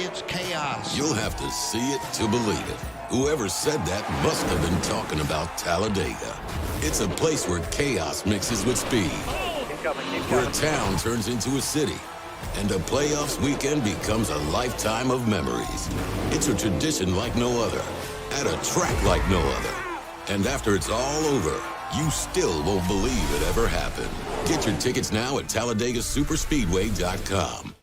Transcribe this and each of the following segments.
it's chaos. You'll have to see it to believe it. Whoever said that must have been talking about Talladega. It's a place where chaos mixes with speed. Where a town turns into a city. And a playoffs weekend becomes a lifetime of memories. It's a tradition like no other. At a track like no other. And after it's all over, you still won't believe it ever happened. Get your tickets now at TalladegaSuperspeedway.com.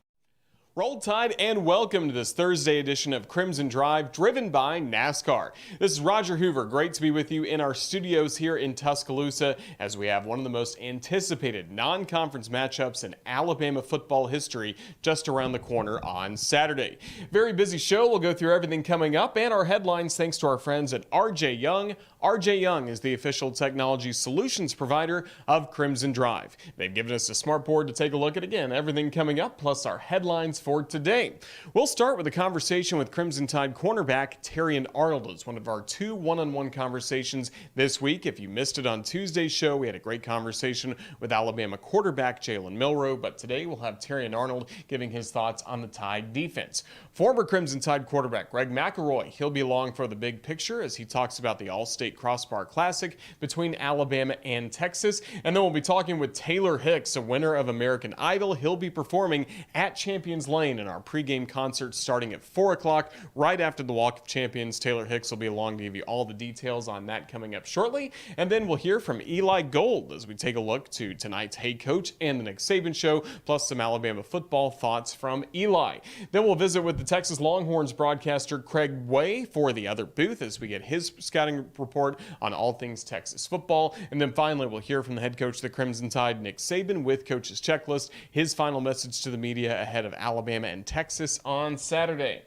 Roll Tide and welcome to this Thursday edition of Crimson Drive, driven by NASCAR. This is Roger Hoover. Great to be with you in our studios here in Tuscaloosa as we have one of the most anticipated non-conference matchups in Alabama football history just around the corner on Saturday. Very busy show. We'll go through everything coming up and our headlines thanks to our friends at RJ Young. RJ Young is the official technology solutions provider of Crimson Drive. They've given us a smart board to take a look at, again, everything coming up, plus our headlines for today. We'll start with a conversation with Crimson Tide cornerback Terrion Arnold. It's one of our two one-on-one conversations this week. If you missed it on Tuesday's show, we had a great conversation with Alabama quarterback Jalen McElroy, but today we'll have Terrion Arnold giving his thoughts on the Tide defense. Former Crimson Tide quarterback McElroy, he'll be along for the big picture as he talks about the Allstate Crossbar Classic between Alabama and Texas. And then we'll be talking with Taylor Hicks, a winner of American Idol. He'll be performing at Champions Lane in our pregame concert starting at 4 o'clock, right after the Walk of Champions. Taylor Hicks will be along to give you all the details on that coming up shortly. And then we'll hear from Eli Gold as we take a look to tonight's head coach and the Nick Saban show, plus some Alabama football thoughts from Eli. Then we'll visit with the Texas Longhorns broadcaster Craig Way for the other booth as we get his scouting report on all things Texas football. And then finally, we'll hear from the head coach of the Crimson Tide, Nick Saban, with Coach's Checklist, his final message to the media ahead of Alabama and Texas on Saturday.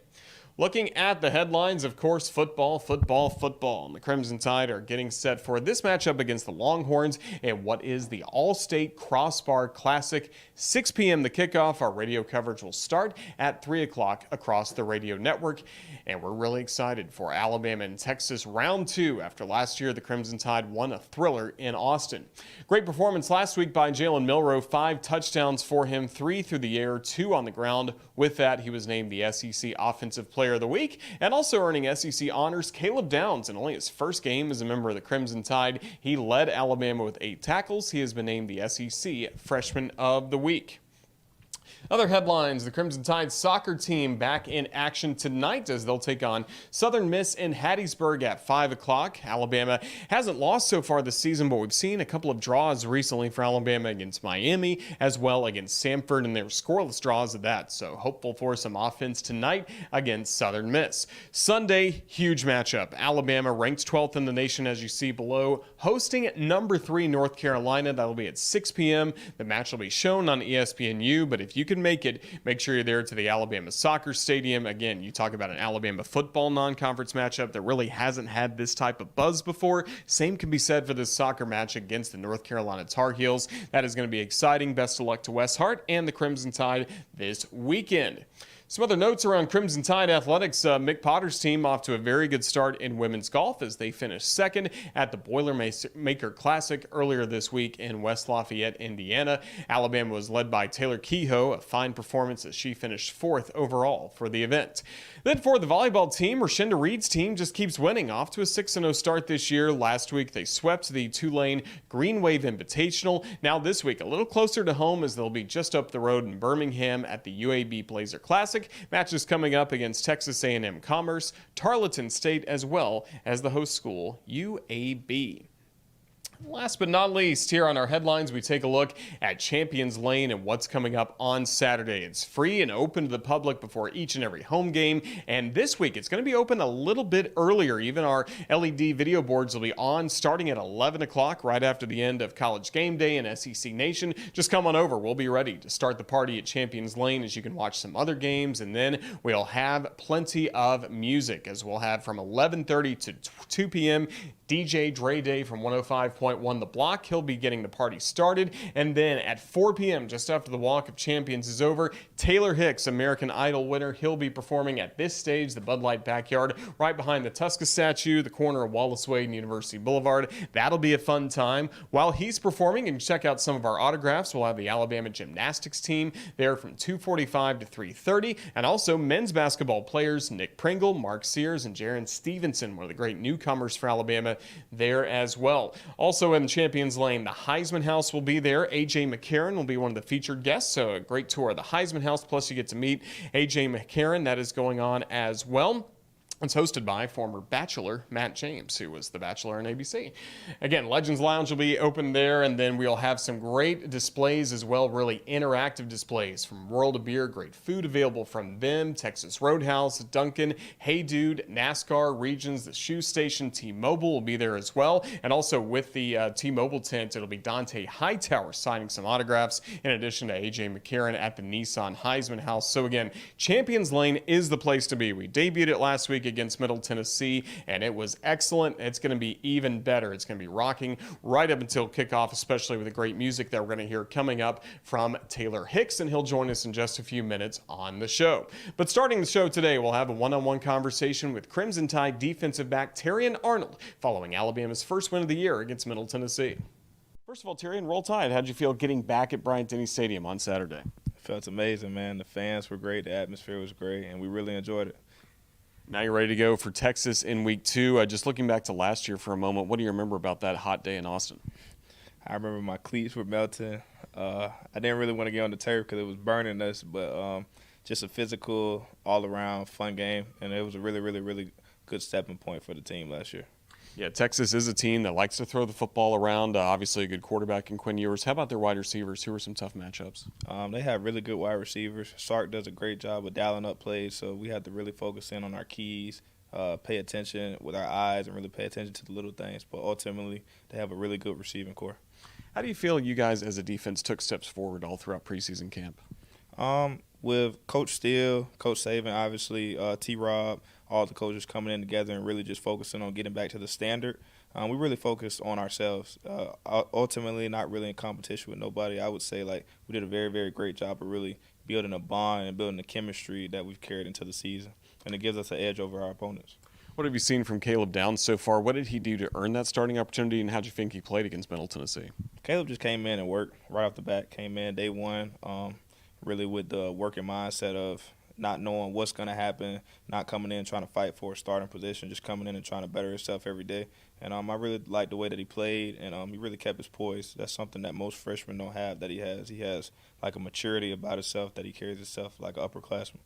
Looking at the headlines, of course, football. And the Crimson Tide are getting set for this matchup against the Longhorns and what is the Allstate Crossbar Classic. 6 p.m. the kickoff. Our radio coverage will start at 3 o'clock across the radio network. And we're really excited for Alabama and Texas round 2 after last year the Crimson Tide won a thriller in Austin. Great performance last week by Jalen McElroy. 5 touchdowns for him, 3 through the air, 2 on the ground. With that, he was named the SEC Offensive Player of the Week, and also earning SEC honors. Caleb Downs, in only his first game as a member of the Crimson Tide, he led Alabama with 8 tackles. He has been named the SEC Freshman of the Week. Other headlines, the Crimson Tide soccer team back in action tonight as they'll take on Southern Miss in Hattiesburg at 5 o'clock. Alabama hasn't lost so far this season, but we've seen a couple of draws recently for Alabama against Miami, as well against Samford, and they were scoreless draws of that. So hopeful for some offense tonight against Southern Miss. Sunday, huge matchup. Alabama ranked 12th in the nation, as you see below, hosting number 3 North Carolina. That'll be at 6 p.m. The match will be shown on ESPNU, but if you can make it, make sure you're there to the Alabama Soccer Stadium. Again, you talk about an Alabama football non-conference matchup that really hasn't had this type of buzz before. Same can be said for this soccer match against the North Carolina Tar Heels. That is going to be exciting. Best of luck to Wes Hart and the Crimson Tide this weekend. Some other notes around Crimson Tide athletics. Mick Potter's team off to a very good start in women's golf as they finished second at the Boilermaker Classic earlier this week in West Lafayette, Indiana. Alabama was led by Taylor Kehoe, a fine performance as she finished 4th overall for the event. Then for the volleyball team, Rashinda Reed's team just keeps winning, off to a 6-0 start this year. Last week they swept the Tulane Green Wave Invitational. Now this week a little closer to home as they'll be just up the road in Birmingham at the UAB Blazer Classic. Matches coming up against Texas A&M Commerce, Tarleton State, as well as the host school, UAB. Last but not least, here on our headlines, we take a look at Champions Lane and what's coming up on Saturday. It's free and open to the public before each and every home game. And this week, it's going to be open a little bit earlier. Even our LED video boards will be on starting at 11 o'clock right after the end of College Game Day and SEC Nation. Just come on over. We'll be ready to start the party at Champions Lane as you can watch some other games. And then we'll have plenty of music as we'll have from 11:30 to 2 p.m. DJ Dre Day from 105.9 point won the block. He'll be getting the party started. And then at 4 p.m., just after the Walk of Champions is over, Taylor Hicks, American Idol winner, he'll be performing at this stage, the Bud Light backyard, right behind the Tuska statue, the corner of Wallace Wade and University Boulevard. That'll be a fun time. While he's performing, and check out some of our autographs, we'll have the Alabama gymnastics team there from 2:45 to 3:30, and also men's basketball players Nick Pringle, Mark Sears, and Jaron Stevenson, one of the great newcomers for Alabama, there as well. Also in Champions Lane, the Heisman House will be there. A.J. McCarron will be one of the featured guests, so a great tour of the Heisman House, plus you get to meet A.J. McCarron. That is going on as well. It's hosted by former Bachelor Matt James, who was the Bachelor on ABC. Again, Legends Lounge will be open there, and then we'll have some great displays as well, really interactive displays from World of Beer, great food available from them, Texas Roadhouse, Dunkin', Hey Dude, NASCAR, Regions, the Shoe Station, T-Mobile will be there as well. And also with the T-Mobile tent, it'll be Dante Hightower signing some autographs, in addition to A.J. McCarron at the Nissan Heisman House. So again, Champions Lane is the place to be. We debuted it last week against Middle Tennessee, and it was excellent. It's going to be even better. It's going to be rocking right up until kickoff, especially with the great music that we're going to hear coming up from Taylor Hicks, and he'll join us in just a few minutes on the show. But starting the show today, we'll have a one-on-one conversation with Crimson Tide defensive back Terrion Arnold following Alabama's first win of the year against Middle Tennessee. First of all, Terrion, roll tide. How'd you feel getting back at Bryant-Denny Stadium on Saturday? It felt amazing, man. The fans were great. The atmosphere was great, and we really enjoyed it. Now you're ready to go for Texas in week 2. Just looking back to last year for a moment, what do you remember about that hot day in Austin? I remember my cleats were melting. I didn't really want to get on the turf because it was burning us, but just a physical, all-around fun game, and it was a really, really, really good stepping point for the team last year. Yeah, Texas is a team that likes to throw the football around. Obviously, a good quarterback in Quinn Ewers. How about their wide receivers? Who are some tough matchups? They have really good wide receivers. Sark does a great job of dialing up plays, so we have to really focus in on our keys, pay attention with our eyes, and really pay attention to the little things. But ultimately, they have a really good receiving core. How do you feel you guys as a defense took steps forward all throughout preseason camp? With Coach Steele, Coach Saban, obviously, T-Rob, all the coaches coming in together and really just focusing on getting back to the standard, we really focused on ourselves. Ultimately, not really in competition with nobody. I would say we did a very, very great job of really building a bond and building the chemistry that we've carried into the season, and it gives us an edge over our opponents. What have you seen from Caleb Downs so far? What did he do to earn that starting opportunity, and how did you think he played against Middle Tennessee? Caleb just came in and worked right off the bat. Came in day one, really with the working mindset of not knowing what's going to happen, not coming in trying to fight for a starting position, just coming in and trying to better himself every day. And I really liked the way that he played, and he really kept his poise. That's something that most freshmen don't have that he has. He has a maturity about himself that he carries himself like an upperclassman.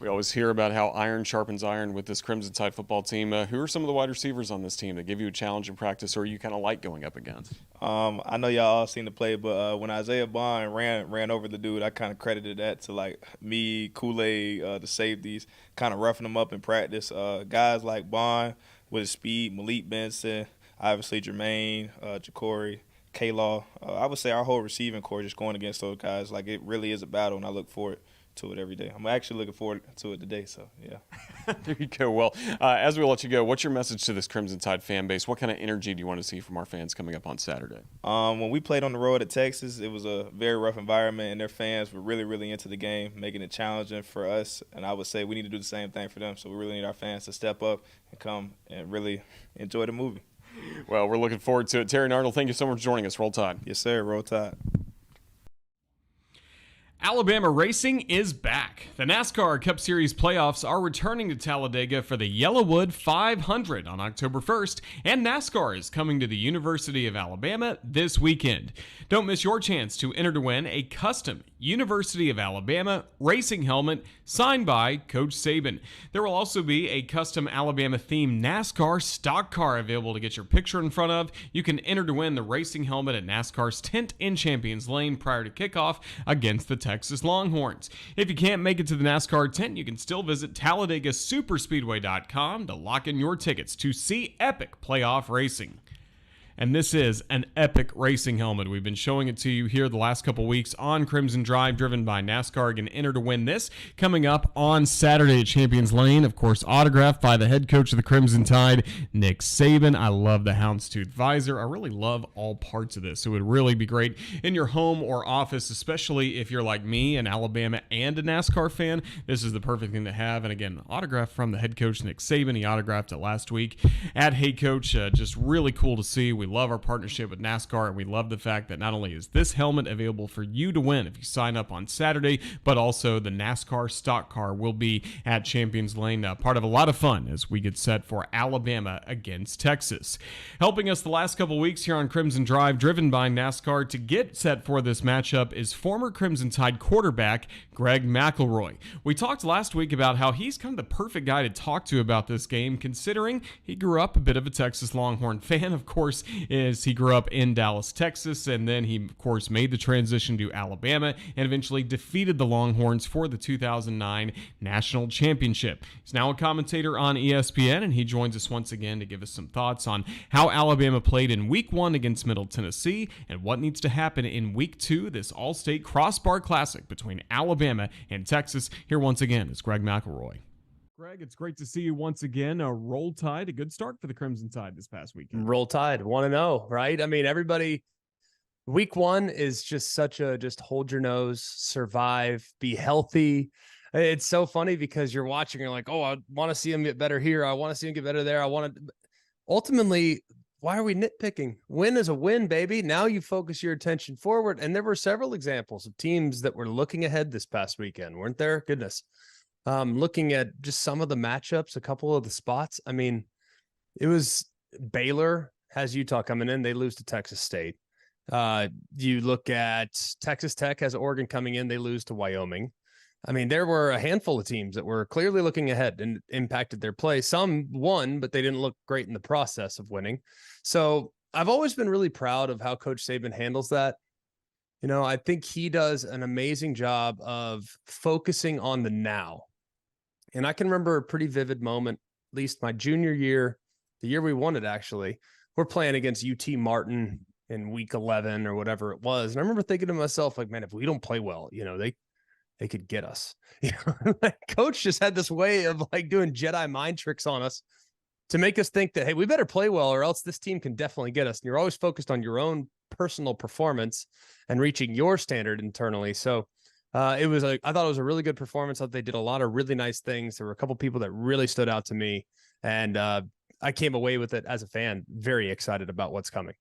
We always hear about how iron sharpens iron with this Crimson Tide football team. Who are some of the wide receivers on this team that give you a challenge in practice, or you kind of like going up against? I know y'all all seen the play, but when Isaiah Bond ran over the dude, I kind of credited that to me, Kool-Aid, the safeties, kind of roughing them up in practice. Guys like Bond with his speed, Malik Benson, obviously Jermaine, Ja'Cory, K-Law. I would say our whole receiving core just going against those guys. It really is a battle, and I look forward to it every day. I'm actually looking forward to it today, so yeah. There you go. Well, as we let you go, what's your message to this Crimson Tide fan base? What kind of energy do you want to see from our fans coming up on Saturday? When we played on the road at Texas, it was a very rough environment, and their fans were really, really into the game, making it challenging for us, and I would say we need to do the same thing for them, so we really need our fans to step up and come and really enjoy the movie. Well, we're looking forward to it. Terrion Arnold, thank you so much for joining us. Roll Tide. Yes, sir. Roll Tide. Alabama racing is back. The NASCAR Cup Series playoffs are returning to Talladega for the Yellowwood 500 on October 1st, and NASCAR is coming to the University of Alabama this weekend. Don't miss your chance to enter to win a custom University of Alabama racing helmet signed by Coach Saban. There will also be a custom Alabama-themed NASCAR stock car available to get your picture in front of. You can enter to win the racing helmet at NASCAR's tent in Champions Lane prior to kickoff against the Texas Longhorns. If you can't make it to the NASCAR tent, you can still visit TalladagaSuperspeedway.com to lock in your tickets to see epic playoff racing. And this is an epic racing helmet. We've been showing it to you here the last couple weeks on Crimson Drive, driven by NASCAR. Going to enter to win this coming up on Saturday at Champions Lane. Of course, autographed by the head coach of the Crimson Tide, Nick Saban. I love the houndstooth visor. I really love all parts of this. It would really be great in your home or office, especially if you're like me, an Alabama and a NASCAR fan. This is the perfect thing to have. And again, autographed from the head coach, Nick Saban. He autographed it last week at Hey Coach. Just really cool to see. We love our partnership with NASCAR, and we love the fact that not only is this helmet available for you to win if you sign up on Saturday, but also the NASCAR stock car will be at Champions Lane, part of a lot of fun as we get set for Alabama against Texas. Helping us the last couple weeks here on Crimson Drive, driven by NASCAR, to get set for this matchup is former Crimson Tide quarterback Greg McElroy. We talked last week about how he's kind of the perfect guy to talk to about this game, considering he grew up a bit of a Texas Longhorn fan. Of course, is he grew up in Dallas, Texas, and then he, of course, made the transition to Alabama and eventually defeated the Longhorns for the 2009 National Championship. He's now a commentator on ESPN, and he joins us once again to give us some thoughts on how Alabama played in Week 1 against Middle Tennessee and what needs to happen in Week 2, this Allstate Crossbar Classic between Alabama and Texas. Here once again is Greg McElroy. Greg, it's great to see you once again. Roll Tide, a good start for the Crimson Tide this past weekend. Roll Tide, 1-0, right? I mean, everybody, Week 1 is just such a just hold your nose, survive, be healthy. It's so funny because you're watching, you're like, oh, I want to see him get better here. I want to see him get better there. Ultimately, why are we nitpicking? Win is a win, baby. Now you focus your attention forward. And there were several examples of teams that were looking ahead this past weekend, weren't there? Goodness. Looking at just some of the matchups, a couple of the spots. I mean, it was Baylor has Utah coming in. They lose to Texas State. You look at Texas Tech has Oregon coming in. They lose to Wyoming. I mean, there were a handful of teams that were clearly looking ahead and impacted their play. Some won, but they didn't look great in the process of winning. So I've always been really proud of how Coach Saban handles that. You know, I think he does an amazing job of focusing on the now. And I can remember a pretty vivid moment, at least my junior year, the year we won it, actually. We're playing against UT Martin in week 11 or whatever it was. And I remember thinking to myself, like, man, if we don't play well, you know, they could get us. You know, like, Coach just had this way of like doing Jedi mind tricks on us to make us think that, hey, we better play well or else this team can definitely get us. And you're always focused on your own personal performance and reaching your standard internally. So I thought it was a really good performance. I thought they did a lot of really nice things. There were a couple people that really stood out to me, and I came away with it as a fan, very excited about what's coming.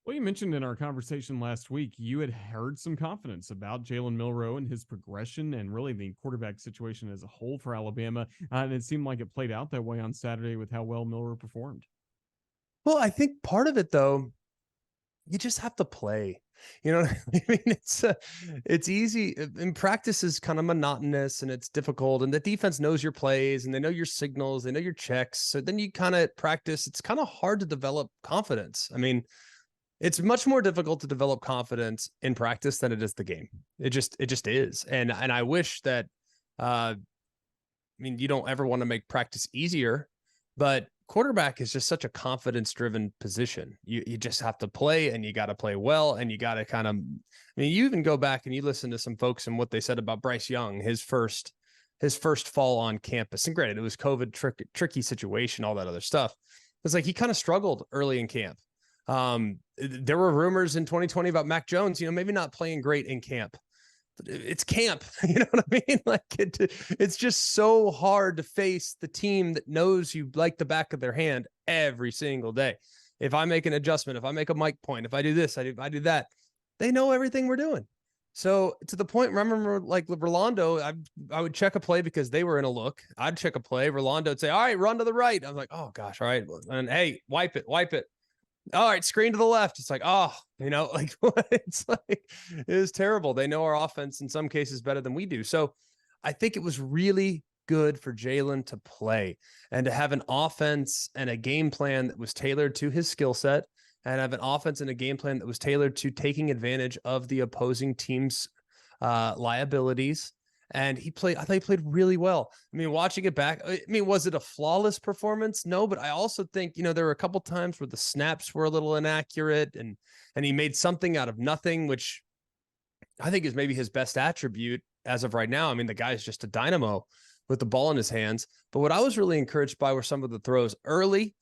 Well, you mentioned in our conversation last week, you had heard some confidence about Jalen Milroe and his progression and really the quarterback situation as a whole for Alabama. And it seemed like it played out that way on Saturday with how well Milroe performed. Well, I think part of it, though, you just have to play. You know, I mean, it's easy. In practice is kind of monotonous and it's difficult. And the defense knows your plays and they know your signals, they know your checks. So then you kind of practice. It's kind of hard to develop confidence. I mean, it's much more difficult to develop confidence in practice than it is the game. It just is. And I wish that, I mean, you don't ever want to make practice easier, but quarterback is just such a confidence-driven position. You just have to play, and you got to play well, and you got to kind of, I mean, you even go back and you listen to some folks and what they said about Bryce Young, his first fall on campus. And granted, it was COVID tricky situation, all that other stuff. It's like he kind of struggled early in camp. There were rumors in 2020 about Mac Jones, you know, maybe not playing great in camp. It's camp, you know what I mean? Like it's just so hard to face the team that knows you like the back of their hand every single day. If I make an adjustment, if I make a mic point, if I do this, I do that, they know everything we're doing. So to the point, remember, like Rolando, I would check a play because they were in a look. I'd check a play. Rolando would say, all right, run to the right. I'm like, oh gosh. All right. And hey, wipe it. All right, screen to the left. It's like, oh, you know, like it's like, it is terrible. They know our offense in some cases better than we do. So I think it was really good for Jalen to play and to have an offense and a game plan that was tailored to his skill set, and have an offense and a game plan that was tailored to taking advantage of the opposing team's liabilities And I thought he played really well. I mean, watching it back, I mean, was it a flawless performance? No, but I also think, there were a couple times where the snaps were a little inaccurate, and he made something out of nothing, which I think is maybe his best attribute as of right now. I mean, the guy's just a dynamo with the ball in his hands. But what I was really encouraged by were some of the throws early.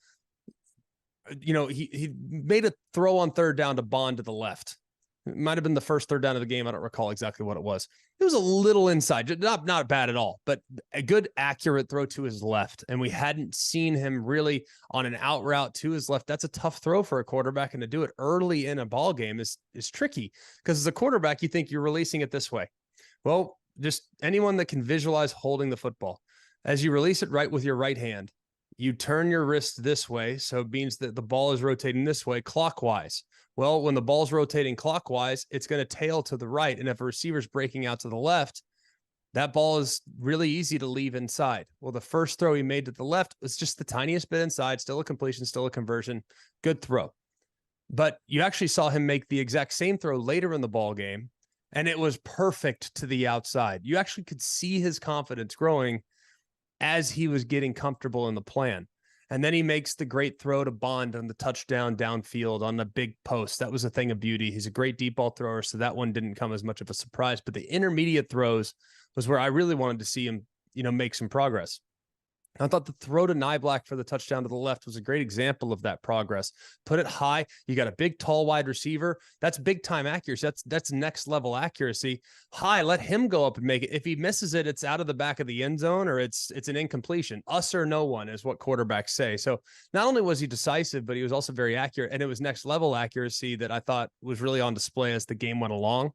He made a throw on third down to Bond to the left. It might have been the first third down of the game. I don't recall exactly what it was. It was a little inside, not bad at all, but a good, accurate throw to his left. And we hadn't seen him really on an out route to his left. That's a tough throw for a quarterback, and to do it early in a ball game is tricky, because as a quarterback, you think you're releasing it this way. Well, just anyone that can visualize holding the football, as you release it right with your right hand, you turn your wrist this way. So it means that the ball is rotating this way clockwise. Well, when the ball's rotating clockwise, it's going to tail to the right. And if a receiver's breaking out to the left, that ball is really easy to leave inside. Well, the first throw he made to the left was just the tiniest bit inside, still a completion, still a conversion, good throw. But you actually saw him make the exact same throw later in the ball game, and it was perfect to the outside. You actually could see his confidence growing as he was getting comfortable in the plan. And then he makes the great throw to Bond on the touchdown downfield on the big post. That was a thing of beauty. He's a great deep ball thrower, so that one didn't come as much of a surprise. But the intermediate throws was where I really wanted to see him, make some progress. I thought the throw to Niblack for the touchdown to the left was a great example of that progress. Put it high. You got a big, tall, wide receiver. That's big time accuracy. That's next level accuracy. High, let him go up and make it. If he misses it, it's out of the back of the end zone, or it's an incompletion. Us or no one is what quarterbacks say. So not only was he decisive, but he was also very accurate, and it was next level accuracy that I thought was really on display as the game went along.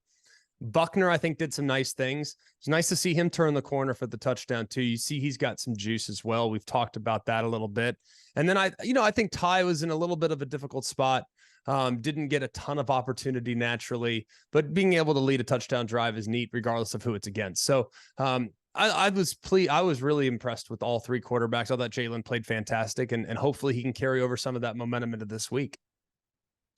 Buckner, I think, did some nice things. It's nice to see him turn the corner for the touchdown too. You see he's got some juice as well. We've talked about that a little bit. And then I think Ty was in a little bit of a difficult spot. Didn't get a ton of opportunity naturally, but being able to lead a touchdown drive is neat regardless of who it's against. So I was really impressed with all three quarterbacks. I thought Jalen played fantastic, and hopefully he can carry over some of that momentum into this week.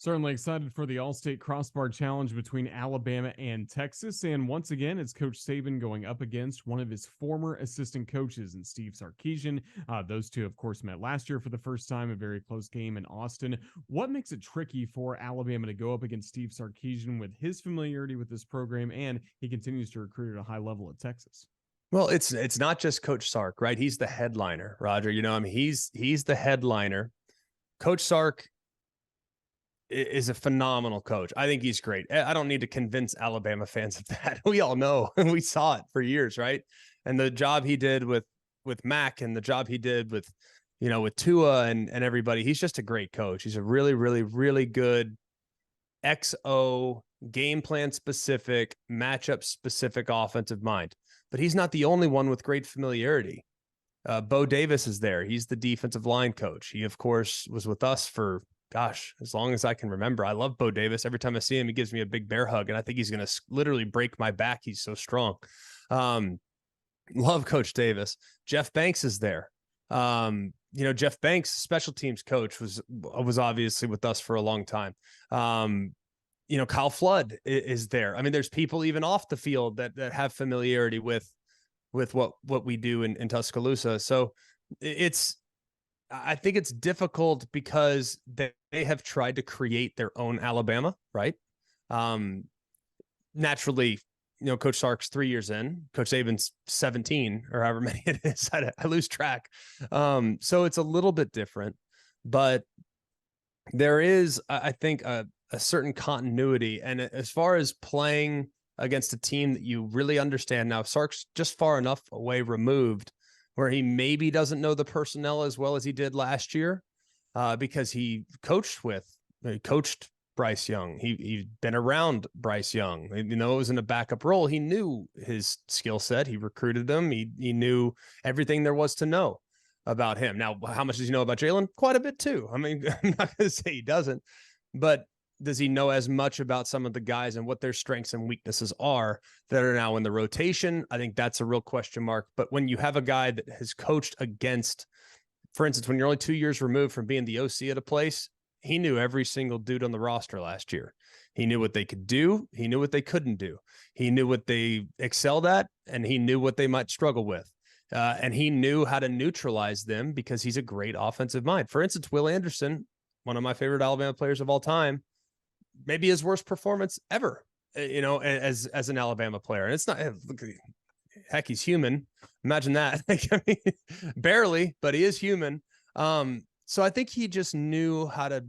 Certainly excited for the Allstate Crossbar Challenge between Alabama and Texas. And once again, it's Coach Saban going up against one of his former assistant coaches in Steve Sarkisian. Those two, of course, met last year for the first time, a very close game in Austin. What makes it tricky for Alabama to go up against Steve Sarkisian with his familiarity with this program, and he continues to recruit at a high level at Texas? Well, it's not just Coach Sark, right? He's the headliner, Roger. He's the headliner. Coach Sark is a phenomenal coach. I think he's great. I don't need to convince Alabama fans of that. We all know, and we saw it for years, right? And the job he did with Mac, and the job he did with Tua and everybody, he's just a great coach. He's a really, really, really good XO, game plan specific, matchup specific offensive mind. But he's not the only one with great familiarity. Bo Davis is there. He's the defensive line coach. He, of course, was with us for as long as I can remember. I love Bo Davis. Every time I see him, he gives me a big bear hug, and I think he's going to literally break my back. He's so strong. Love Coach Davis. Jeff Banks is there. Jeff Banks, special teams coach, was obviously with us for a long time. Kyle Flood is there. I mean, there's people even off the field that have familiarity with what we do in Tuscaloosa. So I think it's difficult because they have tried to create their own Alabama, right? Naturally, Coach Sark's 3 years in, Coach Saban's 17 or however many it is. I lose track. So it's a little bit different, but there is, I think, a certain continuity. And as far as playing against a team that you really understand now, Sark's just far enough away removed where he maybe doesn't know the personnel as well as he did last year, because he coached Bryce Young. He'd been around Bryce Young. It was in a backup role. He knew his skill set. He recruited him. He knew everything there was to know about him. Now, how much does he know about Jalen? Quite a bit too. I mean, I'm not going to say he doesn't, but does he know as much about some of the guys and what their strengths and weaknesses are that are now in the rotation? I think that's a real question mark. But when you have a guy that has coached against, for instance, when you're only 2 years removed from being the OC at a place, he knew every single dude on the roster last year. He knew what they could do. He knew what they couldn't do. He knew what they excelled at, and he knew what they might struggle with. And he knew how to neutralize them because he's a great offensive mind. For instance, Will Anderson, one of my favorite Alabama players of all time, maybe his worst performance ever, as an Alabama player. And it's not, look, heck, he's human. Imagine that. Barely, but he is human. So I think he just knew how to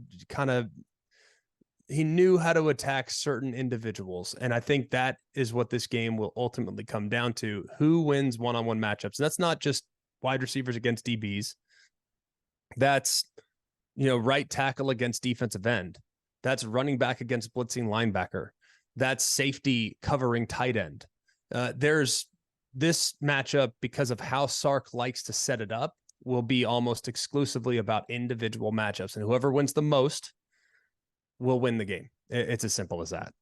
attack certain individuals. And I think that is what this game will ultimately come down to. Who wins one-on-one matchups? And that's not just wide receivers against DBs. That's, right tackle against defensive end. That's running back against blitzing linebacker. That's safety covering tight end. There's this matchup, because of how Sark likes to set it up, will be almost exclusively about individual matchups, and whoever wins the most will win the game. It's as simple as that.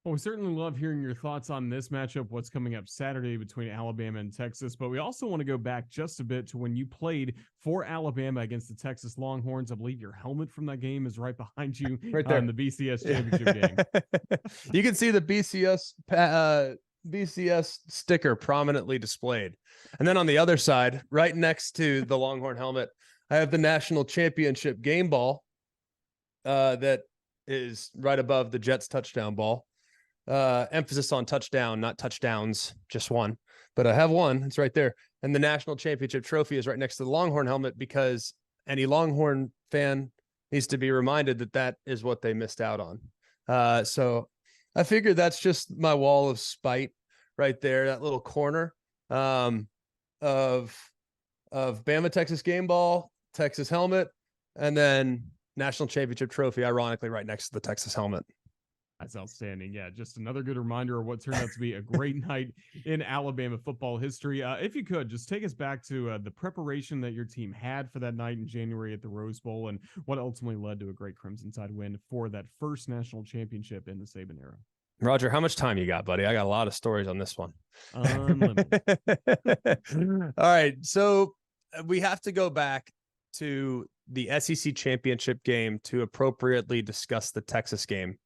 Well, we certainly love hearing your thoughts on this matchup, what's coming up Saturday between Alabama and Texas, but we also want to go back just a bit to when you played for Alabama against the Texas Longhorns. I believe your helmet from that game is right behind you, right there, in the BCS championship game. You can see the BCS sticker prominently displayed. And then on the other side, right next to the Longhorn helmet, I have the national championship game ball that is right above the Jets touchdown ball. Emphasis on touchdown, not touchdowns, just one. But I have one. It's right there. And the national championship trophy is right next to the Longhorn helmet, because any Longhorn fan needs to be reminded that that is what they missed out on. So I figured that's just my wall of spite right there, that little corner of Bama Texas game ball, Texas helmet, and then national championship trophy, ironically, right next to the Texas helmet. That's outstanding. Yeah, just another good reminder of what turned out to be a great night in Alabama football history. If you could, just take us back to the preparation that your team had for that night in January at the Rose Bowl, and what ultimately led to a great Crimson Tide win for that first national championship in the Saban era. Roger, how much time you got, buddy? I got a lot of stories on this one. Unlimited. All right, so we have to go back to the SEC championship game to appropriately discuss the Texas game.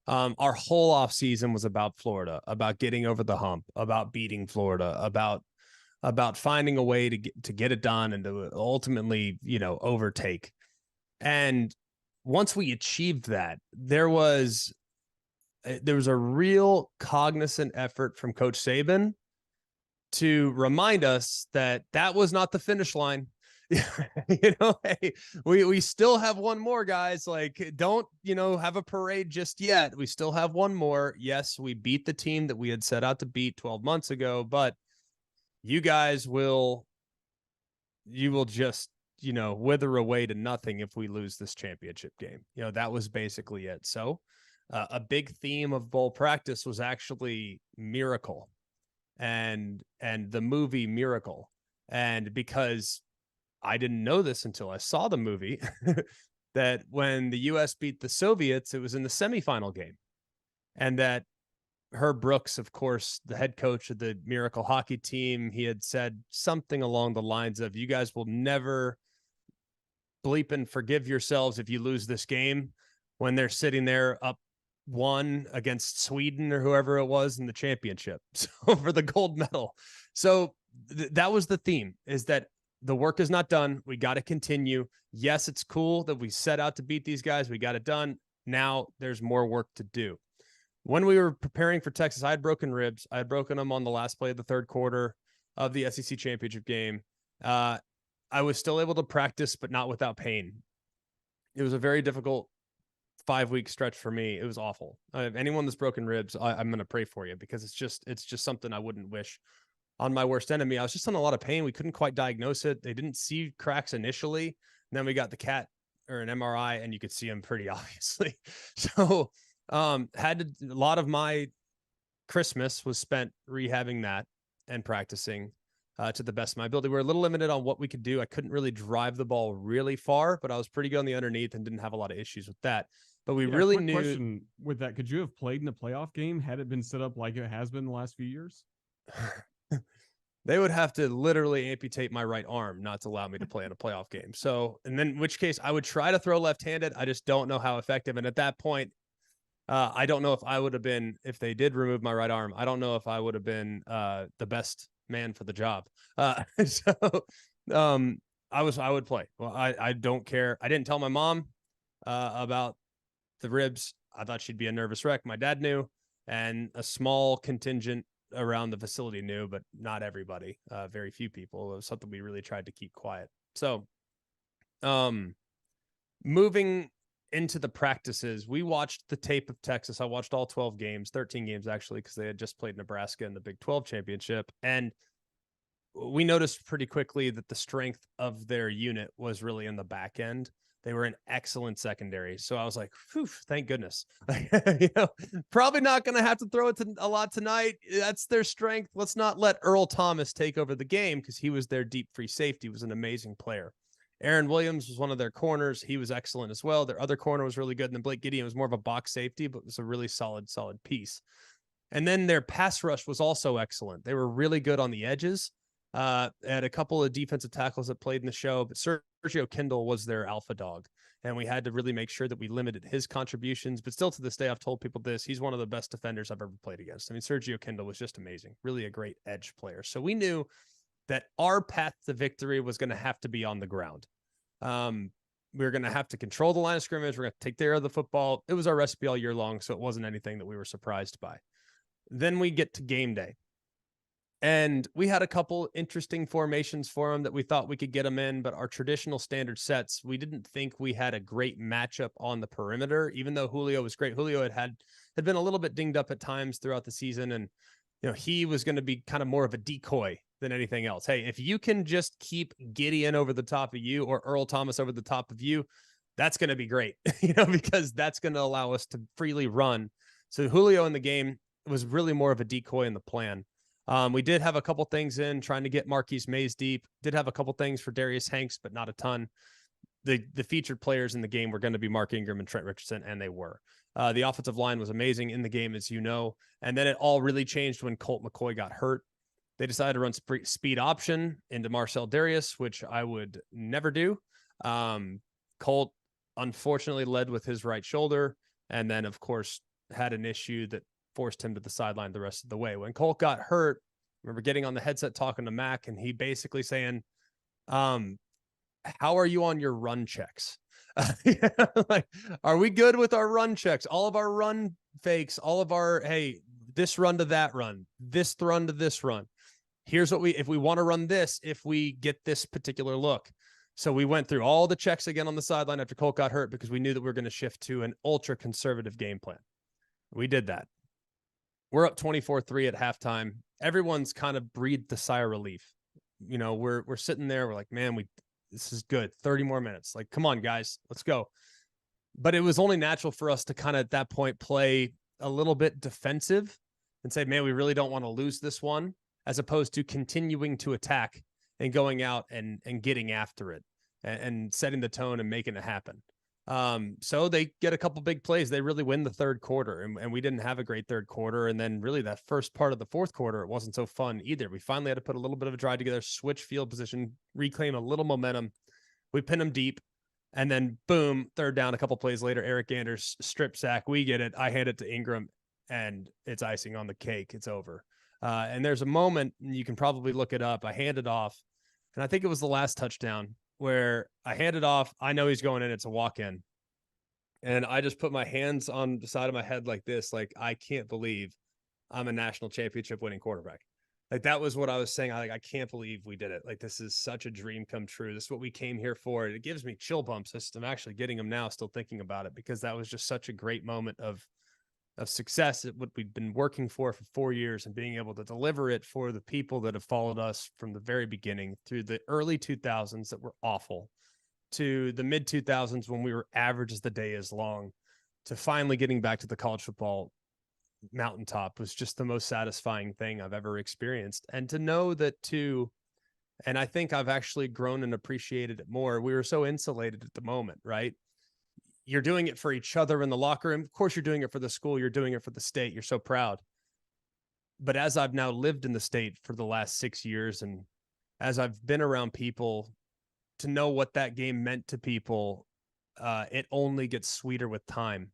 Our whole offseason was about Florida, about getting over the hump, about beating Florida, about finding a way to get it done and to ultimately, overtake. And once we achieved that, there was a real cognizant effort from Coach Saban to remind us that that was not the finish line. Hey, we still have one more, guys. Like, don't, have a parade just yet. We still have one more. Yes, we beat the team that we had set out to beat 12 months ago, but you guys will just, wither away to nothing if we lose this championship game. That was basically it. So a big theme of bowl practice was actually Miracle and the movie Miracle. And because I didn't know this until I saw the movie, that when the U.S. beat the Soviets, it was in the semifinal game. And that Herb Brooks, of course, the head coach of the Miracle hockey team, he had said something along the lines of, you guys will never bleep and forgive yourselves if you lose this game, when they're sitting there up 1 against Sweden or whoever it was in the championship, so for the gold medal. So that was the theme, is that the work is not done. We got to continue. Yes, it's cool that we set out to beat these guys. We got it done. Now there's more work to do. When we were preparing for Texas, I had broken ribs. I had broken them on the last play of the third quarter of the SEC championship game. I was still able to practice, but not without pain. It was a very difficult 5-week stretch for me. It was awful. Anyone that's broken ribs, I'm going to pray for you, because it's just something I wouldn't wish on my worst enemy. I was just in a lot of pain. We couldn't quite diagnose it. They didn't see cracks initially. And then we got the CAT or an MRI, and you could see them pretty obviously. So a lot of my Christmas was spent rehabbing that and practicing to the best of my ability. We were a little limited on what we could do. I couldn't really drive the ball really far, but I was pretty good on the underneath and didn't have a lot of issues with that. But we really knew. Question with that, could you have played in a playoff game had it been set up like it has been the last few years? They would have to literally amputate my right arm not to allow me to play in a playoff game. So, and then in which case I would try to throw left-handed. I just don't know how effective. And at that point, I don't know if I would have been, if they did remove my right arm, I don't know if I would have been the best man for the job. So I would play. Well, I don't care. I didn't tell my mom about the ribs. I thought she'd be a nervous wreck. My dad knew, and a small contingent around the facility knew, but not everybody. Very few people. It was something we really tried to keep quiet. So, moving into the practices, we watched the tape of Texas. I watched all 12 games, 13 games actually, because they had just played Nebraska in the Big 12 championship. And we noticed pretty quickly that the strength of their unit was really in the back end. They were an excellent secondary. So I was like, phew, thank goodness. Probably not going to have to throw it a lot tonight. That's their strength. Let's not let Earl Thomas take over the game, because he was their deep free safety, was an amazing player. Aaron Williams was one of their corners. He was excellent as well. Their other corner was really good. And then Blake Gideon was more of a box safety, but was a really solid piece. And then their pass rush was also excellent. They were really good on the edges. Had a couple of defensive tackles that played in the show, but Sergio Kindle was their alpha dog. And we had to really make sure that we limited his contributions. But still to this day, I've told people this, he's one of the best defenders I've ever played against. I mean, Sergio Kindle was just amazing. Really a great edge player. So we knew that our path to victory was going to have to be on the ground. We were going to have to control the line of scrimmage. We're going to take care of the football. It was our recipe all year long, so it wasn't anything that we were surprised by. Then we get to game day. And we had a couple interesting formations for them that we thought we could get them in, but our traditional standard sets, we didn't think we had a great matchup on the perimeter, even though Julio was great. Julio had been a little bit dinged up at times throughout the season, and he was going to be kind of more of a decoy than anything else. Hey, if you can just keep Gideon over the top of you or Earl Thomas over the top of you, that's going to be great, because that's going to allow us to freely run. So Julio in the game was really more of a decoy in the plan. We did have a couple things in trying to get Marquise Mays deep, did have a couple things for Darius Hanks, but not a ton. The featured players in the game were going to be Mark Ingram and Trent Richardson, and they were. The offensive line was amazing in the game, as you know, and then it all really changed when Colt McCoy got hurt. They decided to run speed option into Marcel Darius, which I would never do. Colt unfortunately led with his right shoulder, and then, of course, had an issue that forced him to the sideline the rest of the way. When Colt got hurt, I remember getting on the headset talking to Mac, and he basically saying, how are you on your run checks? Like, are we good with our run checks? All of our run fakes, all of our, hey, this run to that run, this run to this run. Here's what if we want to run this, if we get this particular look. So we went through all the checks again on the sideline after Colt got hurt, because we knew that we were going to shift to an ultra conservative game plan. We did that. We're up 24-3 at halftime. Everyone's kind of breathed a sigh of relief. We're sitting there. We're like, man, this is good. 30 more minutes. Like, come on, guys, let's go. But it was only natural for us to kind of at that point play a little bit defensive and say, man, we really don't want to lose this one, as opposed to continuing to attack and going out and getting after it and setting the tone and making it happen. So they get a couple big plays. They really win the third quarter, and we didn't have a great third quarter. And then really that first part of the fourth quarter, it wasn't so fun either. We finally had to put a little bit of a drive together, switch field position, reclaim a little momentum. We pin them deep, and then boom, third down. A couple plays later, Eric Anders strip sack. We get it. I hand it to Ingram, and it's icing on the cake. It's over. And there's a moment, you can probably look it up. I hand it off, and I think it was the last touchdown, where I hand it off. I know he's going in. It's a walk-in. And I just put my hands on the side of my head like this, like, I can't believe I'm a national championship winning quarterback. Like, that was what I was saying. I can't believe we did it. Like, this is such a dream come true. This is what we came here for. It gives me chill bumps. I'm actually getting them now, still thinking about it, because that was just such a great moment of success at what we'd been working for 4 years, and being able to deliver it for the people that have followed us from the very beginning through the early 2000s that were awful, to the mid 2000s when we were average as the day is long, to finally getting back to the college football mountaintop was just the most satisfying thing I've ever experienced. And to know that too, and I think I've actually grown and appreciated it more. We were so insulated at the moment, right? You're doing it for each other in the locker room. Of course, you're doing it for the school. You're doing it for the state. You're so proud. But as I've now lived in the state for the last 6 years, and as I've been around people to know what that game meant to people, it only gets sweeter with time.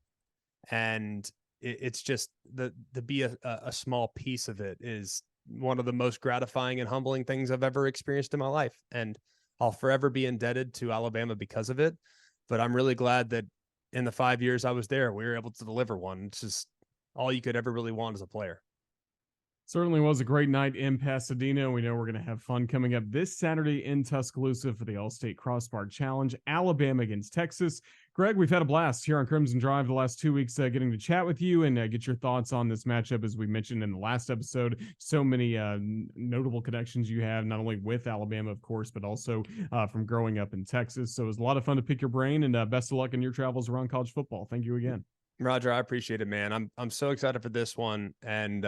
And it's just to be a small piece of it is one of the most gratifying and humbling things I've ever experienced in my life. And I'll forever be indebted to Alabama because of it. But I'm really glad that in the 5 years I was there, we were able to deliver one. It's just all you could ever really want as a player. Certainly was a great night in Pasadena. We know we're going to have fun coming up this Saturday in Tuscaloosa for the Allstate Crossbar Challenge, Alabama against Texas. Greg, we've had a blast here on Crimson Drive the last 2 weeks, getting to chat with you and get your thoughts on this matchup. As we mentioned in the last episode, so many notable connections you have, not only with Alabama, of course, but also from growing up in Texas. So it was a lot of fun to pick your brain, and best of luck in your travels around college football. Thank you again. Roger, I appreciate it, man. I'm so excited for this one, and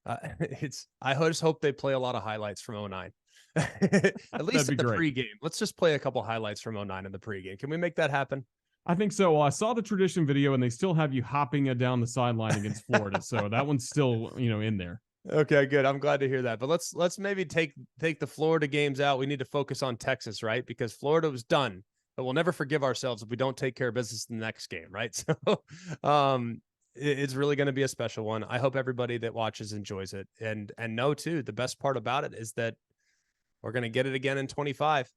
I just hope they play a lot of highlights from 09. At least in the pregame. Let's just play a couple highlights from 09 in the pregame. Can we make that happen? I think so. Well, I saw the tradition video, and they still have you hopping down the sideline against Florida, so that one's still in there. Okay, good. I'm glad to hear that. But let's maybe take the Florida games out. We need to focus on Texas, right? Because Florida was done, but we'll never forgive ourselves if we don't take care of business in the next game, right? So, it's really going to be a special one. I hope everybody that watches enjoys it, and know too, the best part about it is that we're going to get it again in 25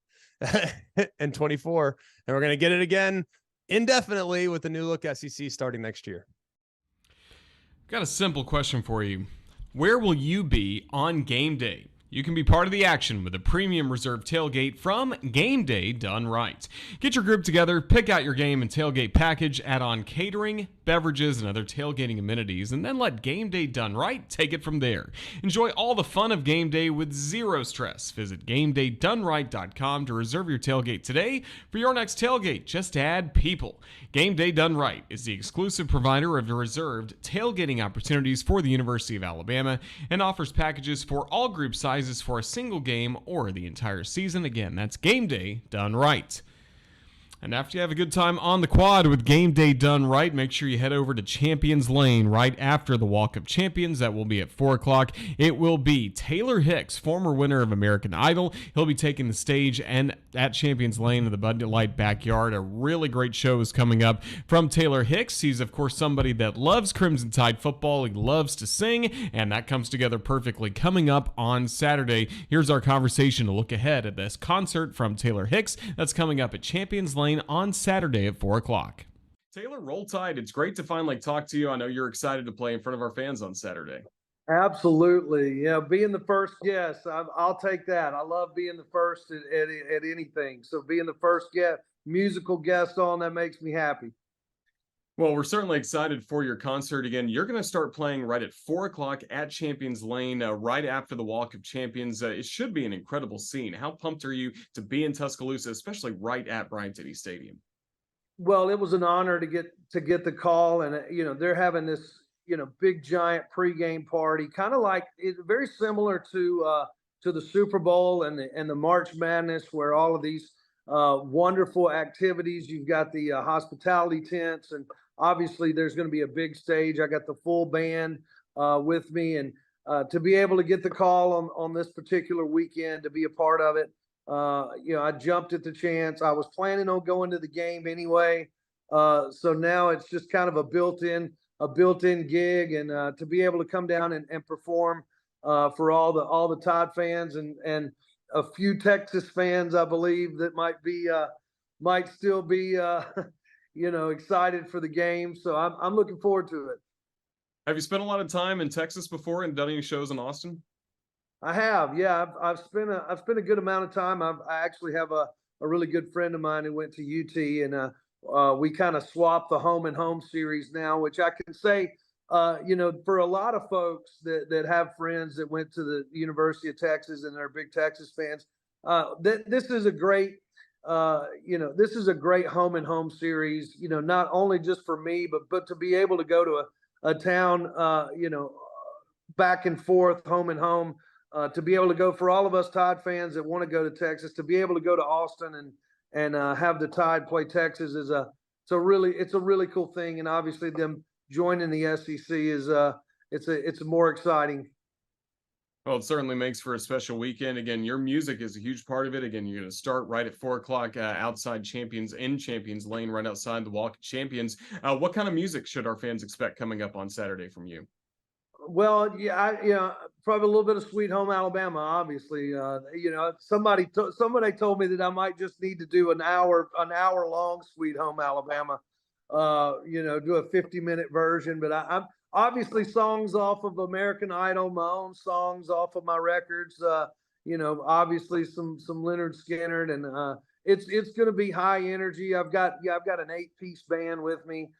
and 24, and we're going to get it again indefinitely with the new look SEC starting next year. Got a simple question for you. Where will you be on game day? You can be part of the action with a premium reserve tailgate from Game Day Done Right. Get your group together, pick out your game and tailgate package, add on catering, beverages, and other tailgating amenities, and then let Game Day Done Right take it from there. Enjoy all the fun of game day with zero stress. Visit GameDayDoneRight.com to reserve your tailgate today for your next tailgate. Just add people. Game Day Done Right is the exclusive provider of reserved tailgating opportunities for the University of Alabama and offers packages for all group sizes for a single game or the entire season. Again, that's Game Day Done Right. And after you have a good time on the quad with Game Day Done Right, make sure you head over to Champions Lane right after the Walk of Champions. That will be at 4 o'clock. It will be Taylor Hicks, former winner of American Idol. He'll be taking the stage and at Champions Lane in the Bud Light backyard. A really great show is coming up from Taylor Hicks. He's, of course, somebody that loves Crimson Tide football. He loves to sing, and that comes together perfectly coming up on Saturday. Here's our conversation to look ahead at this concert from Taylor Hicks that's coming up at Champions Lane on Saturday at 4 o'clock. Taylor, roll tide. It's great to finally talk to you. I know you're excited to play in front of our fans on Saturday. Absolutely. Yeah, being the first, yes, I'll take that. I love being the first at anything. So being the first musical guest on, that makes me happy. Well, we're certainly excited for your concert again. You're going to start playing right at 4 o'clock at Champions Lane, right after the Walk of Champions. It should be an incredible scene. How pumped are you to be in Tuscaloosa, especially right at Bryant-Denny Stadium? Well, it was an honor to get the call, and they're having this big giant pregame party, kind of like it's very similar to the Super Bowl and the March Madness, where all of these wonderful activities. You've got the hospitality tents, and obviously there's going to be a big stage. I got the full band with me, and to be able to get the call on this particular weekend to be a part of it, I jumped at the chance. I was planning on going to the game anyway, so now it's just kind of a built-in gig, and to be able to come down and perform for all the Tide fans and a few Texas fans, I believe, that might still be excited for the game. So I'm looking forward to it. Have you spent a lot of time in Texas before and done any shows in Austin? I have, yeah. I've spent a good amount of time. I actually have a really good friend of mine who went to UT, and we kind of swapped the home and home series now, which I can say, for a lot of folks that have friends that went to the University of Texas and they're big Texas fans, this is a great, this is a great home and home series. Not only just for me, but to be able to go to a town, back and forth, home and home, to be able to go for all of us Tide fans that want to go to Texas, to be able to go to Austin and have the Tide play Texas it's a really cool thing. And obviously them joining the SEC it's more exciting. Well, it certainly makes for a special weekend. Again, your music is a huge part of it. Again, you're going to start right at 4 o'clock outside Champions in Champions Lane, right outside the Walk of Champions. What kind of music should our fans expect coming up on Saturday from you? Well, yeah, probably a little bit of Sweet Home Alabama, obviously. Somebody told me that I might just need to do an hour long Sweet Home Alabama. Do a 50-minute version, but I'm obviously songs off of American Idol, my own songs off of my records. Obviously some Leonard Skinner, and it's going to be high energy. I've got an 8-piece band with me.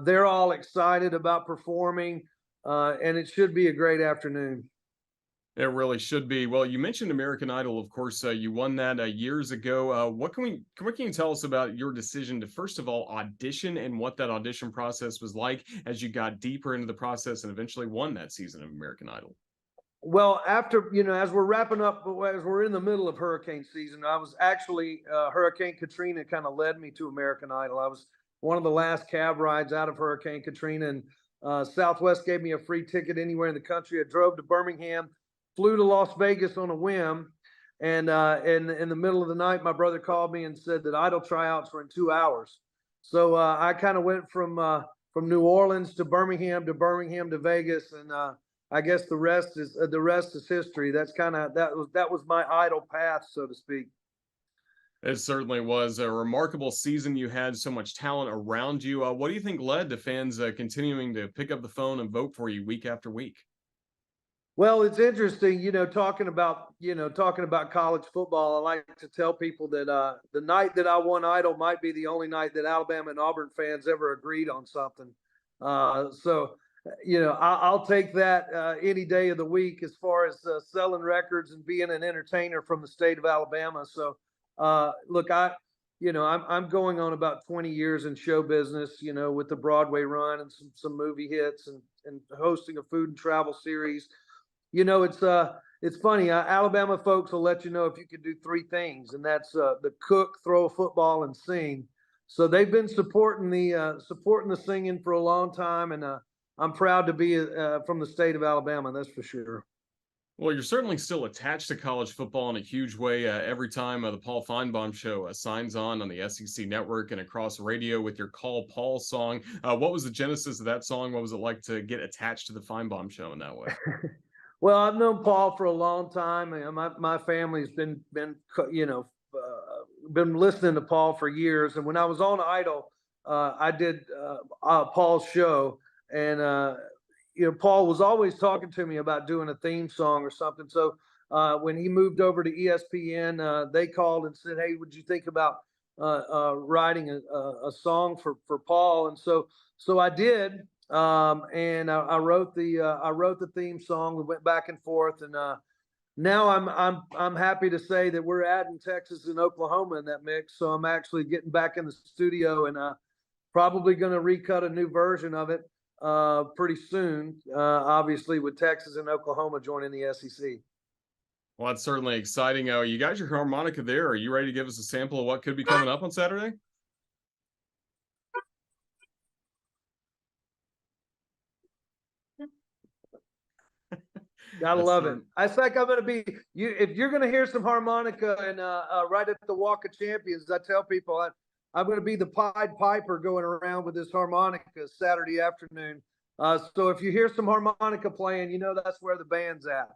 They're all excited about performing. And it should be a great afternoon. It really should be. Well, you mentioned American Idol, of course. You won that years ago. What can you tell us about your decision to first of all audition and what that audition process was like as you got deeper into the process and eventually won that season of American Idol? Well, after as we're wrapping up, as we're in the middle of hurricane season, I was actually Hurricane Katrina kind of led me to American Idol. I was one of the last cab rides out of Hurricane Katrina, and Southwest gave me a free ticket anywhere in the country. I drove to Birmingham, flew to Las Vegas on a whim, and in the middle of the night, my brother called me and said that Idol tryouts were in 2 hours. So I kind of went from New Orleans to Birmingham to Vegas, and I guess the rest is history. That was my Idol path, so to speak. It certainly was a remarkable season. You had so much talent around you. What do you think led to fans continuing to pick up the phone and vote for you week after week? Well, it's interesting, talking about college football. I like to tell people that the night that I won Idol might be the only night that Alabama and Auburn fans ever agreed on something. I'll take that any day of the week as far as selling records and being an entertainer from the state of Alabama. So, look, I'm going on about 20 years in show business, with the Broadway run and some movie hits and hosting a food and travel series. It's funny. Alabama folks will let you know if you can do 3 things, and that's the cook, throw a football, and sing. So they've been supporting the singing for a long time, and I'm proud to be from the state of Alabama. That's for sure. Well, you're certainly still attached to college football in a huge way. Every time the Paul Feinbaum show signs on the SEC network and across radio with your Call Paul song. What was the genesis of that song? What was it like to get attached to the Feinbaum show in that way? Well, I've known Paul for a long time. My family's been listening to Paul for years. And when I was on Idol, I did Paul's show, and Paul was always talking to me about doing a theme song or something. So when he moved over to ESPN, they called and said, "Hey, would you think about writing a song for Paul?" And so I did. And I wrote the theme song. We went back and forth, and now I'm happy to say that we're adding Texas and Oklahoma in that mix. So I'm actually getting back in the studio and probably going to recut a new version of it pretty soon. Obviously, with Texas and Oklahoma joining the SEC. Well, that's certainly exciting. You got your harmonica there. Are you ready to give us a sample of what could be coming up on Saturday? Gotta love it. I think I'm gonna be you. If you're gonna hear some harmonica and right at the Walk of Champions, I tell people I'm gonna be the Pied Piper going around with this harmonica Saturday afternoon. So if you hear some harmonica playing, that's where the band's at.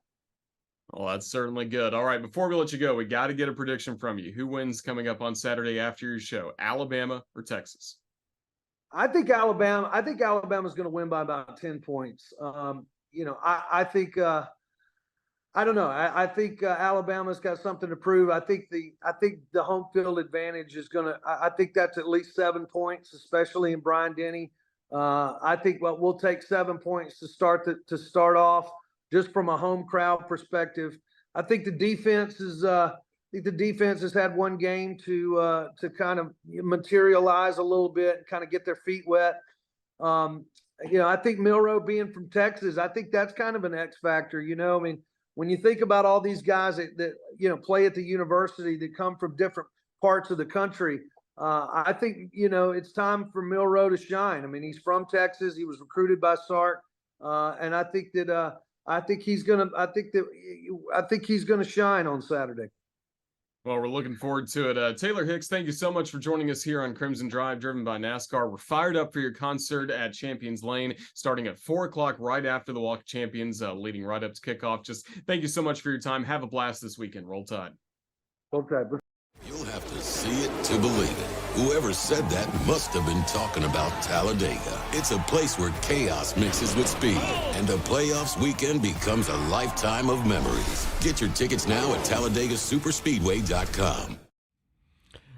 Well, that's certainly good. All right, before we let you go, we got to get a prediction from you. Who wins coming up on Saturday after your show, Alabama or Texas? I think Alabama's going to win by about 10 points. I think I don't know. I think Alabama's got something to prove. I think the home field advantage is going to. I think that's at least 7 points, especially in Bryant-Denny. I think we'll take 7 points to start off, just from a home crowd perspective. I think the defense has had one game to kind of materialize a little bit and kind of get their feet wet. I think Milroe being from Texas, I think that's kind of an X factor. I mean, when you think about all these guys that play at the university that come from different parts of the country, I think it's time for Milroe to shine. I mean, he's from Texas. He was recruited by Sark. And I think that I think he's gonna shine on Saturday. Well, we're looking forward to it. Taylor Hicks, thank you so much for joining us here on Crimson Drive, driven by NASCAR. We're fired up for your concert at Champions Lane, starting at 4 o'clock right after the Walk of Champions, leading right up to kickoff. Just thank you so much for your time. Have a blast this weekend. Roll Tide. Okay. You'll have to see it to believe it. Whoever said that must have been talking about Talladega. It's a place where chaos mixes with speed, and a playoffs weekend becomes a lifetime of memories. Get your tickets now at TalladegaSuperspeedway.com.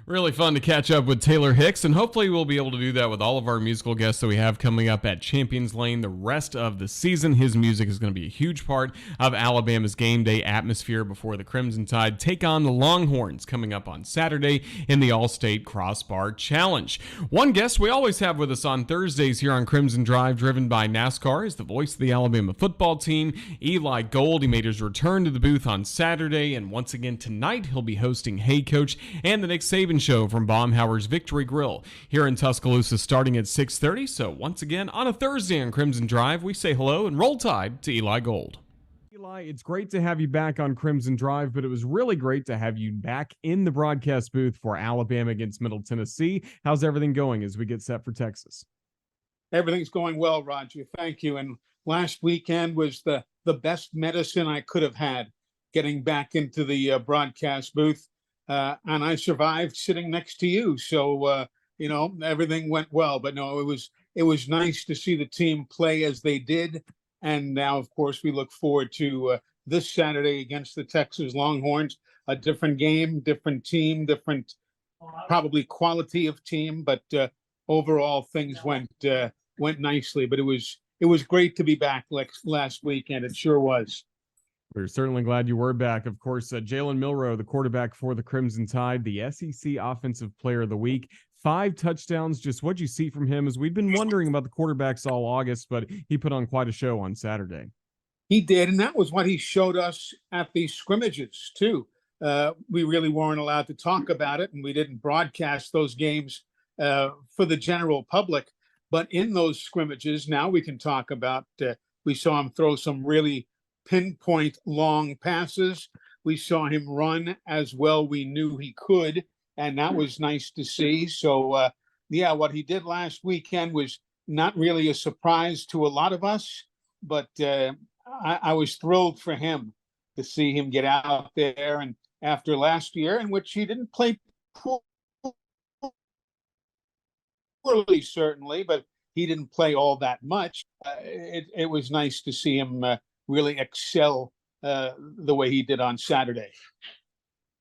Really fun to catch up with Taylor Hicks, and hopefully we'll be able to do that with all of our musical guests that we have coming up at Champions Lane the rest of the season. His music is going to be a huge part of Alabama's game day atmosphere before the Crimson Tide take on the Longhorns coming up on Saturday in the Allstate Crossbar Challenge. One guest we always have with us on Thursdays here on Crimson Drive, driven by NASCAR, is the voice of the Alabama football team, Eli Gold. He made his return to the booth on Saturday, and once again tonight he'll be hosting Hey Coach and the Nick Saban Show from Baumhauer's Victory Grill here in Tuscaloosa starting at 6:30. So once again on a Thursday on Crimson Drive, we say hello and roll tide to Eli Gold. Eli, it's great to have you back on Crimson Drive, but it was really great to have you back in the broadcast booth for Alabama against Middle Tennessee. How's everything going as we get set for Texas? Everything's going well, Roger. Thank you. And last weekend was the best medicine I could have had, getting back into the broadcast booth. And I survived sitting next to you. So, everything went well. But no, it was nice to see the team play as they did. And now, of course, we look forward to this Saturday against the Texas Longhorns, a different game, different team, different probably quality of team. But overall, things went nicely. But it was great to be back like last weekend. It sure was. We're certainly glad you were back. Of course, Jalen Milroe, the quarterback for the Crimson Tide, the SEC Offensive Player of the Week, 5 touchdowns. Just what'd you see from him? As we've been wondering about the quarterbacks all August, but he put on quite a show on Saturday. He did, and that was what he showed us at the scrimmages, too. We really weren't allowed to talk about it, and we didn't broadcast those games for the general public. But in those scrimmages, now we can talk about, we saw him throw some really pinpoint long passes. We saw him run as well we knew he could, and that was nice to see. So what he did last weekend was not really a surprise to a lot of us, but I was thrilled for him to see him get out there, and after last year in which he didn't play poorly certainly, but he didn't play all that much. It was nice to see him really excel the way he did on Saturday.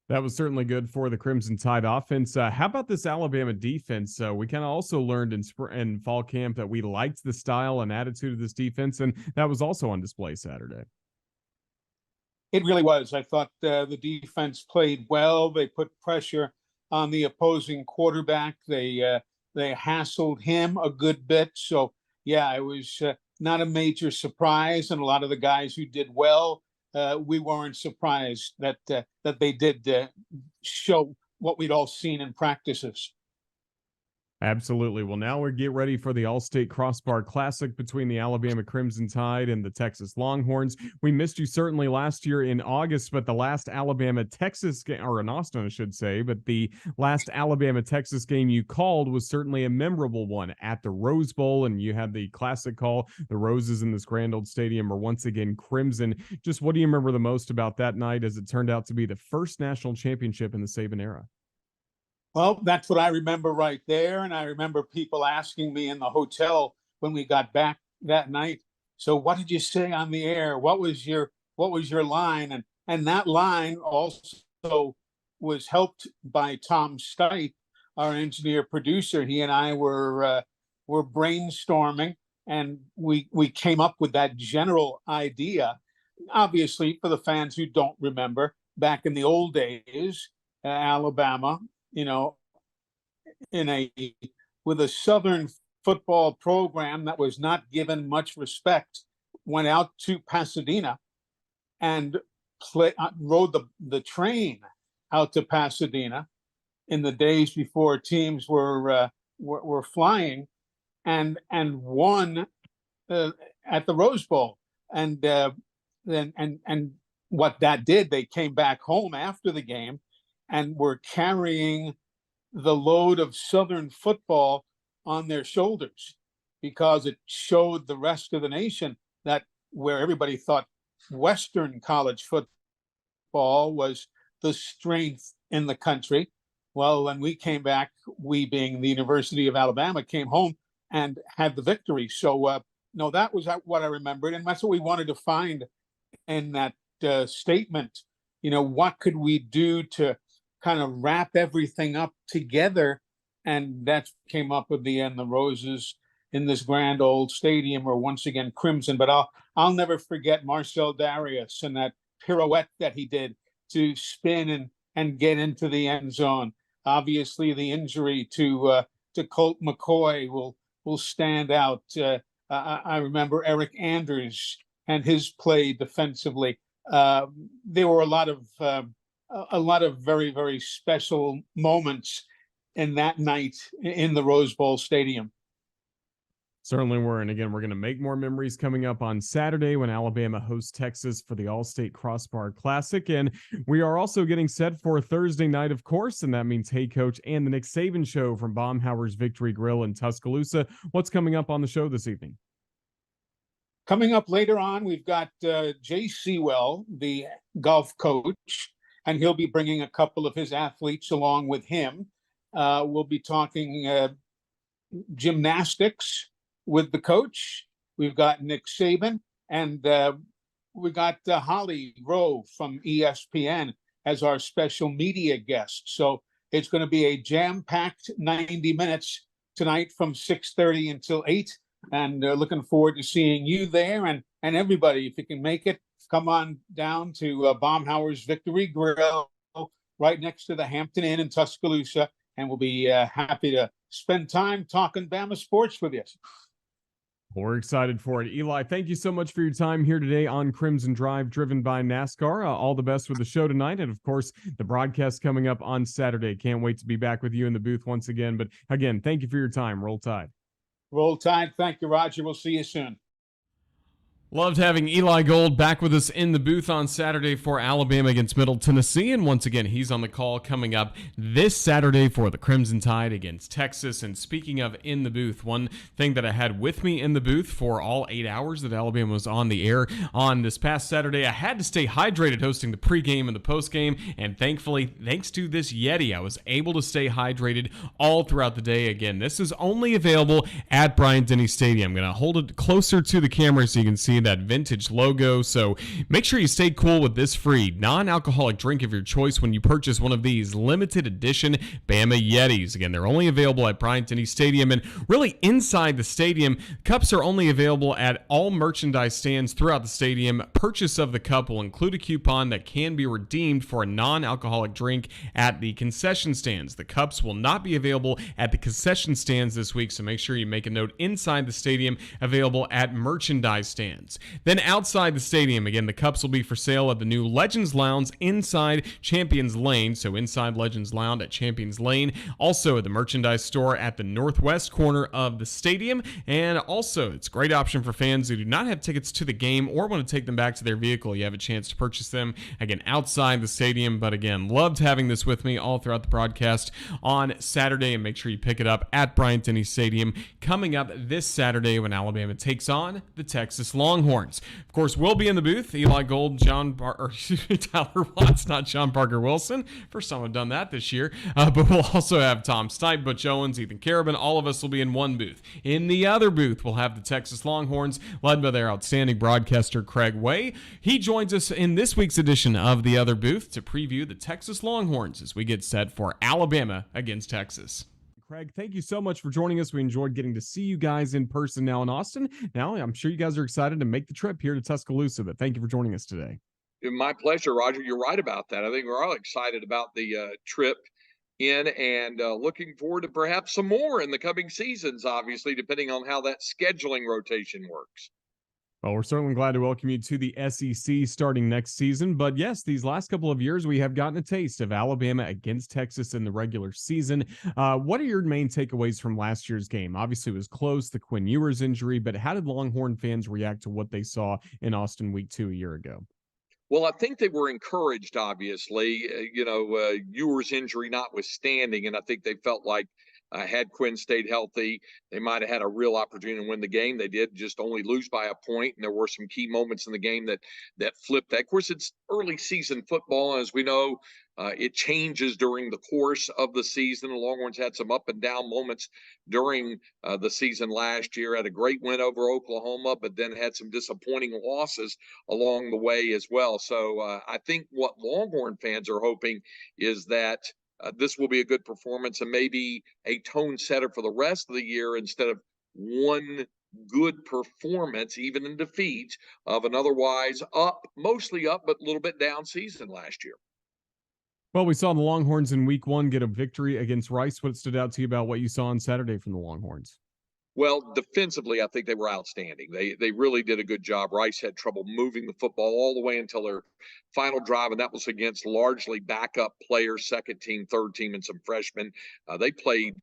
That was certainly good for the Crimson Tide offense. How about this Alabama defense? We kind of also learned in fall camp that we liked the style and attitude of this defense, and that was also on display Saturday. It really was. I thought the defense played well. They put pressure on the opposing quarterback. They hassled him a good bit. So, it was not a major surprise, and a lot of the guys who did well, we weren't surprised that they did show what we'd all seen in practices. Absolutely. Well, now we get ready for the Allstate Crossbar Classic between the Alabama Crimson Tide and the Texas Longhorns. We missed you certainly last year in August, but the last Alabama-Texas game, or in Austin, I should say, but the last Alabama-Texas game you called was certainly a memorable one at the Rose Bowl, and you had the classic call. The Roses in this grand old stadium are once again crimson. Just what do you remember the most about that night, as it turned out to be the first national championship in the Saban era? Well, that's what I remember right there. And I remember people asking me in the hotel when we got back that night, so what did you say on the air? What was your line? And that line also was helped by Tom Stipe, our engineer producer. He and I were brainstorming, and we came up with that general idea. Obviously, for the fans who don't remember, back in the old days, Alabama, with a Southern football program that was not given much respect, went out to Pasadena and rode the train out to Pasadena in the days before teams were flying, and won at the Rose Bowl. And what that did, they came back home after the game and were carrying the load of Southern football on their shoulders, because it showed the rest of the nation that where everybody thought Western college football was the strength in the country. Well, when we came back, we being the University of Alabama, came home and had the victory. So, no, that was what I remembered. And that's what we wanted to find in that statement. What could we do to kind of wrap everything up together? And that came up with the Roses in this grand old stadium were once again crimson. But I'll never forget Marcel Darius and that pirouette that he did to spin and get into the end zone. Obviously, the injury to Colt McCoy will stand out. I remember Eric Anders and his play defensively. There were a lot of very, very special moments in that night in the Rose Bowl Stadium. Certainly were. And again, we're going to make more memories coming up on Saturday when Alabama hosts Texas for the Allstate Crossbar Classic. And we are also getting set for Thursday night, of course, and that means Hey Coach and the Nick Saban Show from Baumhower's Victory Grill in Tuscaloosa. What's coming up on the show this evening? Coming up later on, we've got Jay Sewell, the golf coach, and he'll be bringing a couple of his athletes along with him. We'll be talking gymnastics with the coach. We've got Nick Saban, and we got Holly Rowe from ESPN as our special media guest. So it's going to be a jam-packed 90 minutes tonight from 6:30 until 8. And looking forward to seeing you there, and everybody, if you can make it, come on down to Baumhower's Victory Grill right next to the Hampton Inn in Tuscaloosa, and we'll be happy to spend time talking Bama sports with you. We're excited for it. Eli, thank you so much for your time here today on Crimson Drive, driven by NASCAR. All the best with the show tonight. And, of course, the broadcast coming up on Saturday. Can't wait to be back with you in the booth once again. But, again, thank you for your time. Roll Tide. Roll Tide. Thank you, Roger. We'll see you soon. Loved having Eli Gold back with us in the booth on Saturday for Alabama against Middle Tennessee. And once again, he's on the call coming up this Saturday for the Crimson Tide against Texas. And speaking of in the booth, one thing that I had with me in the booth for all 8 hours that Alabama was on the air on this past Saturday, I had to stay hydrated hosting the pregame and the postgame. And thankfully, thanks to this Yeti, I was able to stay hydrated all throughout the day. Again, this is only available at Bryant-Denny Stadium. I'm going to hold it closer to the camera so you can see that vintage logo. So make sure you stay cool with this free non-alcoholic drink of your choice when you purchase one of these limited edition Bama Yetis. Again, they're only available at Bryant-Denny Stadium, and really inside the stadium, cups are only available at all merchandise stands throughout the stadium. Purchase of the cup will include a coupon that can be redeemed for a non-alcoholic drink at the concession stands. The cups will not be available at the concession stands this week, so make sure you make a note inside the stadium, available at merchandise stands. Then outside the stadium, again, the cups will be for sale at the new Legends Lounge inside Champions Lane. So inside Legends Lounge at Champions Lane. Also at the merchandise store at the northwest corner of the stadium. And also, it's a great option for fans who do not have tickets to the game or want to take them back to their vehicle. You have a chance to purchase them, again, outside the stadium. But again, loved having this with me all throughout the broadcast on Saturday. And make sure you pick it up at Bryant-Denny Stadium coming up this Saturday when Alabama takes on the Texas Longhorns. Of course, we'll be in the booth. Eli Gold, Tyler Watts, not John Parker Wilson. First time I've done that this year. But we'll also have Tom Stipe, Butch Owens, Ethan Carabin. All of us will be in one booth. In the other booth, we'll have the Texas Longhorns, led by their outstanding broadcaster, Craig Way. He joins us in this week's edition of the other booth to preview the Texas Longhorns as we get set for Alabama against Texas. Craig, thank you so much for joining us. We enjoyed getting to see you guys in person now in Austin. Now, I'm sure you guys are excited to make the trip here to Tuscaloosa, but thank you for joining us today. My pleasure, Roger. You're right about that. I think we're all excited about the trip in and looking forward to perhaps some more in the coming seasons, obviously, depending on how that scheduling rotation works. Well, we're certainly glad to welcome you to the SEC starting next season. But yes, these last couple of years, we have gotten a taste of Alabama against Texas in the regular season. What are your main takeaways from last year's game? Obviously, it was close, the Quinn Ewers injury, but how did Longhorn fans react to what they saw in Austin week 2 a year ago? Well, I think they were encouraged, obviously, Ewers' injury notwithstanding, and I think they felt like had Quinn stayed healthy, they might have had a real opportunity to win the game. They did just only lose by a point, and there were some key moments in the game that flipped that. Of course, it's early season football, and as we know, it changes during the course of the season. The Longhorns had some up and down moments during the season last year. Had a great win over Oklahoma, but then had some disappointing losses along the way as well. So I think what Longhorn fans are hoping is that this will be a good performance and maybe a tone setter for the rest of the year instead of one good performance, even in defeat, of an otherwise mostly up, but a little bit down season last year. Well, we saw the Longhorns in week 1 get a victory against Rice. What stood out to you about what you saw on Saturday from the Longhorns? Well, defensively, I think they were outstanding. They really did a good job. Rice had trouble moving the football all the way until their final drive, and that was against largely backup players, second team, third team, and some freshmen. They played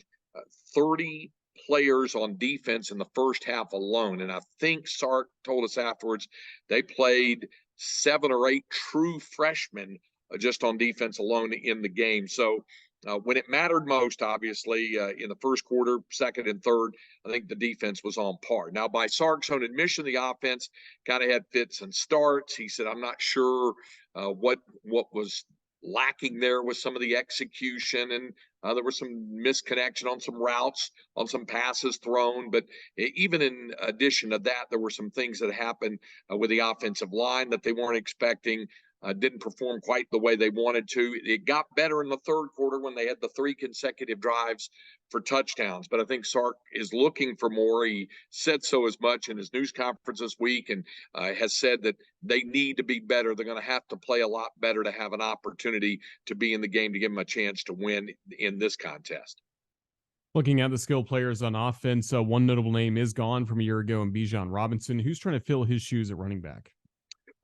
30 players on defense in the first half alone, and I think Sark told us afterwards they played 7 or 8 true freshmen just on defense alone in the game. So when it mattered most, obviously, in the first quarter, second and third, I think the defense was on par. Now, by Sark's own admission, the offense kind of had fits and starts. He said, I'm not sure what was lacking there with some of the execution, and there was some misconnection on some routes, on some passes thrown. But even in addition to that, there were some things that happened with the offensive line that they weren't expecting. Didn't perform quite the way they wanted to. It got better in the third quarter when they had the 3 consecutive drives for touchdowns. But I think Sark is looking for more. He said so as much in his news conference this week, and has said that they need to be better. They're going to have to play a lot better to have an opportunity to be in the game, to give them a chance to win in this contest. Looking at the skill players on offense, one notable name is gone from a year ago in Bijan Robinson. Who's trying to fill his shoes at running back?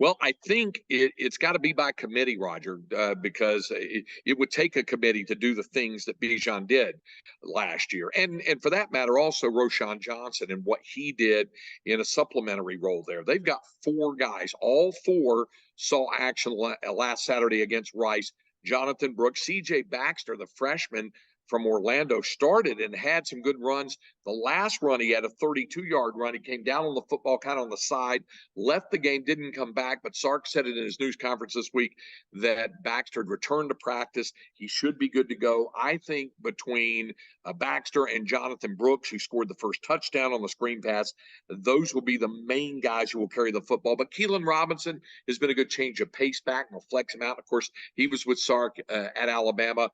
Well, I think it's got to be by committee, Roger, because it would take a committee to do the things that Bijan did last year. And for that matter, also Roschon Johnson and what he did in a supplementary role there. They've got 4 guys. All 4 saw action last Saturday against Rice. Jonathan Brooks, C.J. Baxter, the freshman from Orlando, started and had some good runs. The last run, he had a 32-yard run. He came down on the football kind of on the side, left the game, didn't come back. But Sark said it in his news conference this week that Baxter had returned to practice. He should be good to go. I think between Baxter and Jonathan Brooks, who scored the first touchdown on the screen pass, those will be the main guys who will carry the football. But Keelan Robinson has been a good change of pace back, and will flex him out. Of course, he was with Sark at Alabama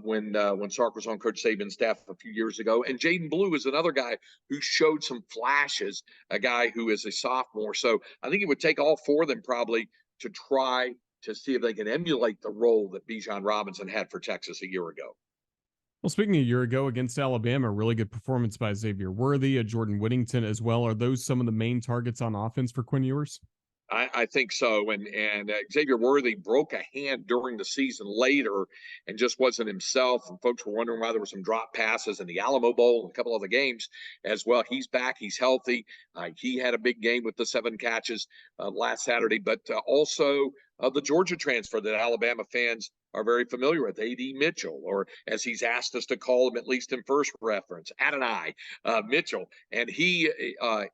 when Sark was on Coach Saban's staff a few years ago. And Jaden Blue is another guy who showed some flashes, a guy who is a sophomore. So I think it would take all 4 of them probably to try to see if they can emulate the role that Bijan Robinson had for Texas a year ago. Well, speaking of a year ago against Alabama, really good performance by Xavier Worthy, Jordan Whittington as well. Are those some of the main targets on offense for Quinn Ewers? I think so. And Xavier Worthy broke a hand during the season later and just wasn't himself. And folks were wondering why there were some drop passes in the Alamo Bowl and a couple other games as well. He's back. He's healthy. He had a big game with the 7 catches last Saturday, but also the Georgia transfer that Alabama fans are very familiar with, A.D. Mitchell, or as he's asked us to call him, at least in first reference, Adonai Mitchell. And he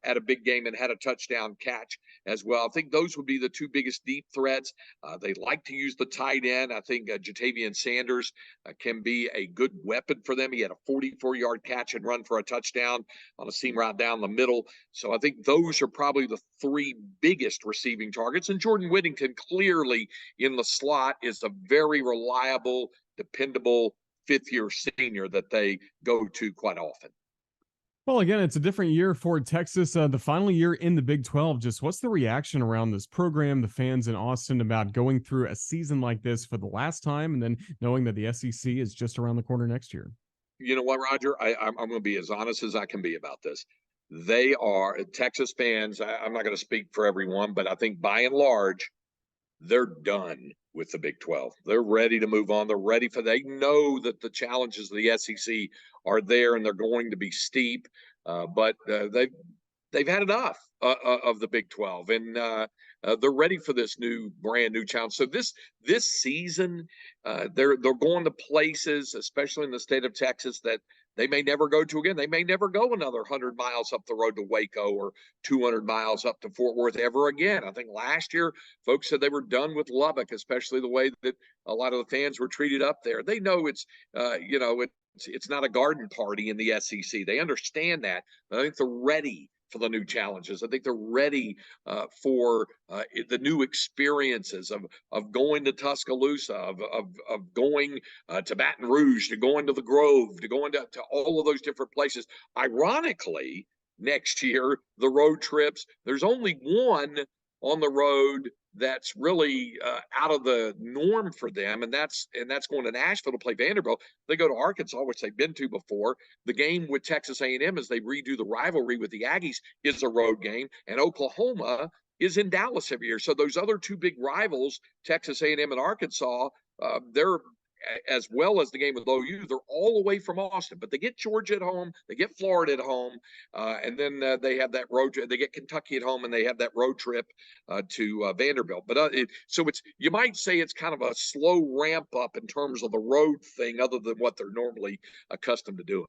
had a big game and had a touchdown catch as well. I think those would be the 2 biggest deep threats. They like to use the tight end. I think Jatavian Sanders can be a good weapon for them. He had a 44-yard catch and run for a touchdown on a seam route down the middle. So I think those are probably the 3 biggest receiving targets. And Jordan Whittington, clearly in the slot, is a very reliable, dependable 5th-year senior that they go to quite often. Well, again, it's a different year for Texas. The final year in the Big 12. Just what's the reaction around this program, the fans in Austin, about going through a season like this for the last time, and then knowing that the SEC is just around the corner next year? You know what, Roger? I'm going to be as honest as I can be about this. they are Texas fans. I'm not going to speak for everyone, but I think by and large, they're done with the Big 12. They're ready to move on. They know that the challenges of the SEC are there and they're going to be steep, but they've had enough of the Big 12, and they're ready for this brand new challenge. So this season, they're going to places, especially in the state of Texas, that they may never go to again. They may never go another 100 miles up the road to Waco or 200 miles up to Fort Worth ever again. I think last year, folks said they were done with Lubbock, especially the way that a lot of the fans were treated up there. They know it's not a garden party in the SEC. They understand that. I think they're ready for the new challenges. I think they're ready for the new experiences of going to Tuscaloosa, of going to Baton Rouge, to going to the Grove, to going to all of those different places. Ironically, next year, the road trips, there's only one on the road that's really out of the norm for them, and that's going to Nashville to play Vanderbilt. They go to Arkansas, which they've been to before. The game with Texas A&M, as they redo the rivalry with the Aggies, is a road game, and Oklahoma is in Dallas every year. So those other two big rivals, Texas A&M and Arkansas, they're, as well as the game with OU, they're all away from Austin, but they get Georgia at home, they get Florida at home, and then they have that road trip. They get Kentucky at home, and they have that road trip to Vanderbilt. But you might say it's kind of a slow ramp up in terms of the road thing, other than what they're normally accustomed to doing.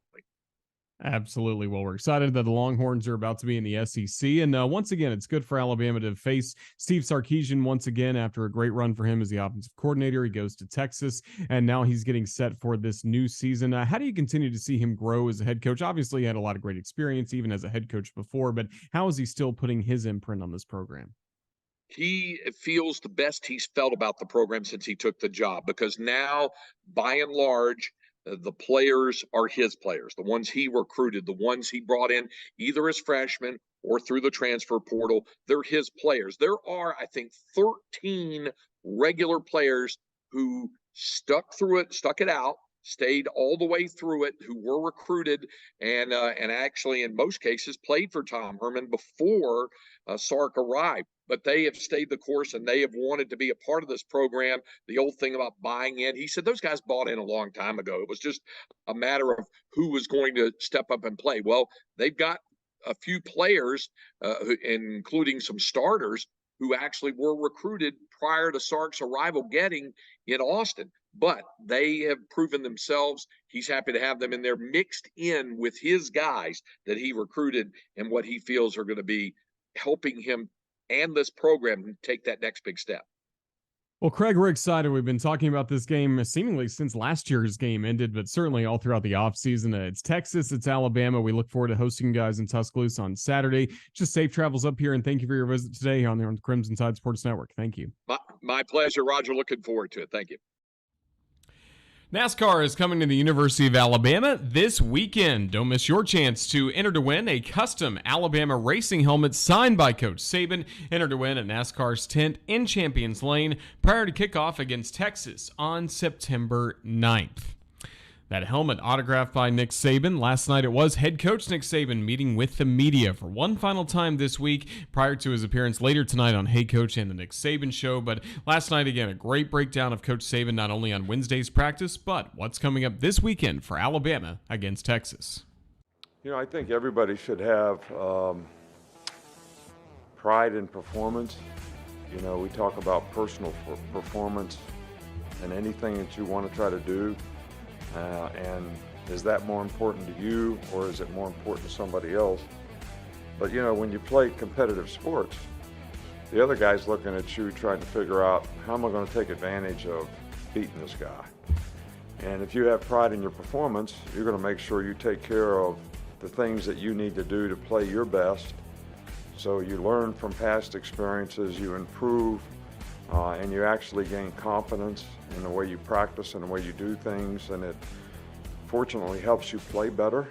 Absolutely. Well, we're excited that the Longhorns are about to be in the SEC. And once again, it's good for Alabama to face Steve Sarkisian once again after a great run for him as the offensive coordinator. He goes to Texas, and now he's getting set for this new season. How do you continue to see him grow as a head coach? Obviously, he had a lot of great experience even as a head coach before, but how is he still putting his imprint on this program? He feels the best he's felt about the program since he took the job, because now, by and large, the players are his players, the ones he recruited, the ones he brought in either as freshmen or through the transfer portal. They're his players. There are, I think, 13 regular players who stuck it out, stayed all the way through it, who were recruited and actually in most cases played for Tom Herman before Sark arrived. But they have stayed the course, and they have wanted to be a part of this program. The old thing about buying in, he said those guys bought in a long time ago. It was just a matter of who was going to step up and play. Well, they've got a few players, including some starters, who actually were recruited prior to Sark's arrival getting in Austin. But they have proven themselves. He's happy to have them in there mixed in with his guys that he recruited and what he feels are going to be helping him and this program take that next big step. Well, Craig, we're excited. We've been talking about this game seemingly since last year's game ended, but certainly all throughout the offseason. It's Texas, it's Alabama. We look forward to hosting you guys in Tuscaloosa on Saturday. Just safe travels up here, and thank you for your visit today on the Crimson Tide Sports Network. Thank you. My pleasure, Roger. Looking forward to it. Thank you. NASCAR is coming to the University of Alabama this weekend. Don't miss your chance to enter to win a custom Alabama racing helmet signed by Coach Saban. Enter to win at NASCAR's tent in Champions Lane prior to kickoff against Texas on September 9th. That helmet autographed by Nick Saban. Last night it was head coach Nick Saban meeting with the media for one final time this week prior to his appearance later tonight on Hey Coach and the Nick Saban Show. But last night, again, a great breakdown of Coach Saban not only on Wednesday's practice, but what's coming up this weekend for Alabama against Texas. You know, I think everybody should have pride in performance. You know, we talk about personal performance and anything that you want to try to do. And is that more important to you, or is it more important to somebody else? But you know, when you play competitive sports, the other guy's looking at you trying to figure out, how am I going to take advantage of beating this guy? And if you have pride in your performance, you're going to make sure you take care of the things that you need to do to play your best. So you learn from past experiences, you improve, and you actually gain confidence in the way you practice and the way you do things, and it fortunately helps you play better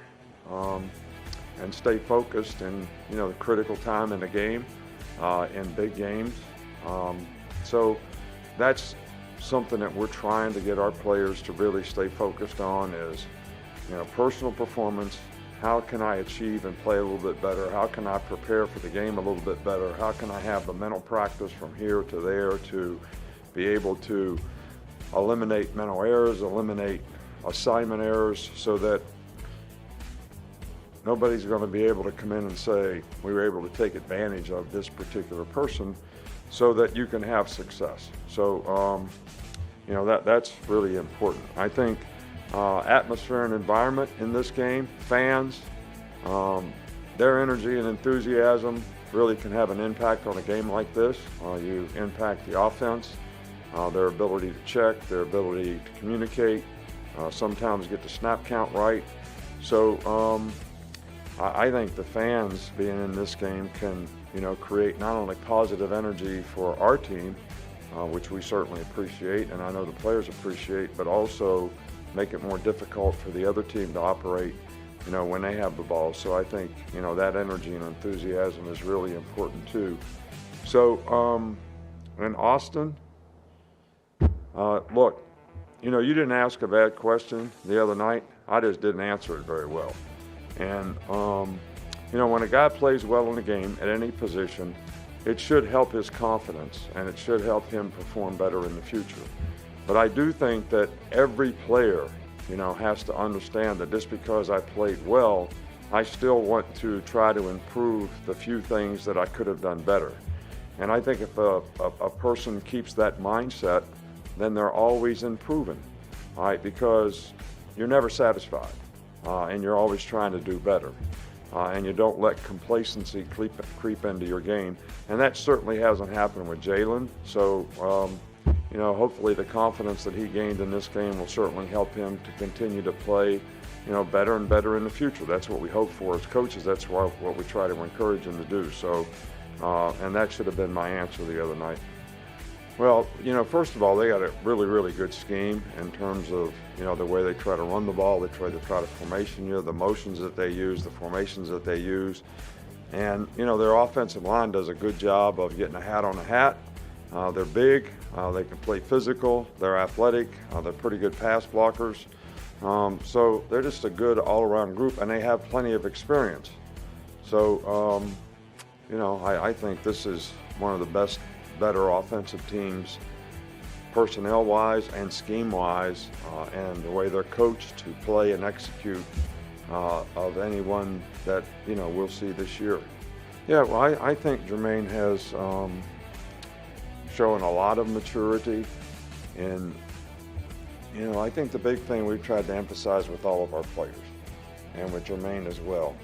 and stay focused in, you know, the critical time in the game, in big games. So that's something that we're trying to get our players to really stay focused on, is, you know, personal performance how can I achieve and play a little bit better? How can I prepare for the game a little bit better? How can I have the mental practice from here to there to be able to eliminate mental errors, eliminate assignment errors, so that nobody's going to be able to come in and say, we were able to take advantage of this particular person, so that you can have success. So, that's really important. I think atmosphere and environment in this game, fans, their energy and enthusiasm really can have an impact on a game like this. You impact the offense, their ability to check, their ability to communicate, sometimes get the snap count right. So I think the fans being in this game can, create not only positive energy for our team, which we certainly appreciate, and I know the players appreciate, but also make it more difficult for the other team to operate, when they have the ball. So I think, that energy and enthusiasm is really important too. So in Austin, look, you didn't ask a bad question the other night. I just didn't answer it very well. And, when a guy plays well in a game at any position, it should help his confidence and it should help him perform better in the future. But I do think that every player, has to understand that just because I played well, I still want to try to improve the few things that I could have done better. And I think if a person keeps that mindset, then they're always improving, all right? Because you're never satisfied, and you're always trying to do better. And you don't let complacency creep into your game. And that certainly hasn't happened with Jalen. So, hopefully the confidence that he gained in this game will certainly help him to continue to play, better and better in the future. That's what we hope for as coaches. That's what we try to encourage him to do. So, and that should have been my answer the other night. Well, first of all, they got a really, really good scheme in terms of, the way they try to run the ball, they try to formation you, the motions that they use, the formations that they use. And, their offensive line does a good job of getting a hat on a hat. They're big, they can play physical, they're athletic, they're pretty good pass blockers. So they're just a good all-around group, and they have plenty of experience. So, I think this is one of the better offensive teams, personnel-wise and scheme-wise, and the way they're coached to play and execute of anyone that, we'll see this year. Yeah, well, I think Jermaine has shown a lot of maturity, and, I think the big thing we've tried to emphasize with all of our players, and with Jermaine as well,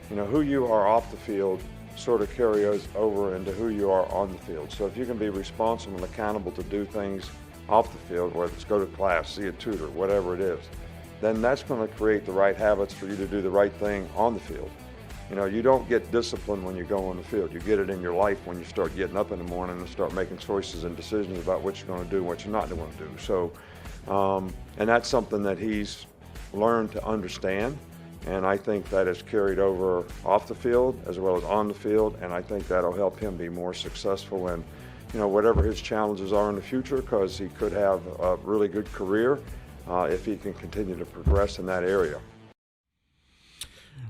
who you are off the field sort of carries over into who you are on the field. So if you can be responsible and accountable to do things off the field, whether it's go to class, see a tutor, whatever it is, then that's going to create the right habits for you to do the right thing on the field. You don't get discipline when you go on the field. You get it in your life when you start getting up in the morning and start making choices and decisions about what you're going to do and what you're not going to do. So, and that's something that he's learned to understand. And I think that is carried over off the field as well as on the field, and I think that'll help him be more successful in, whatever his challenges are in the future, because he could have a really good career if he can continue to progress in that area.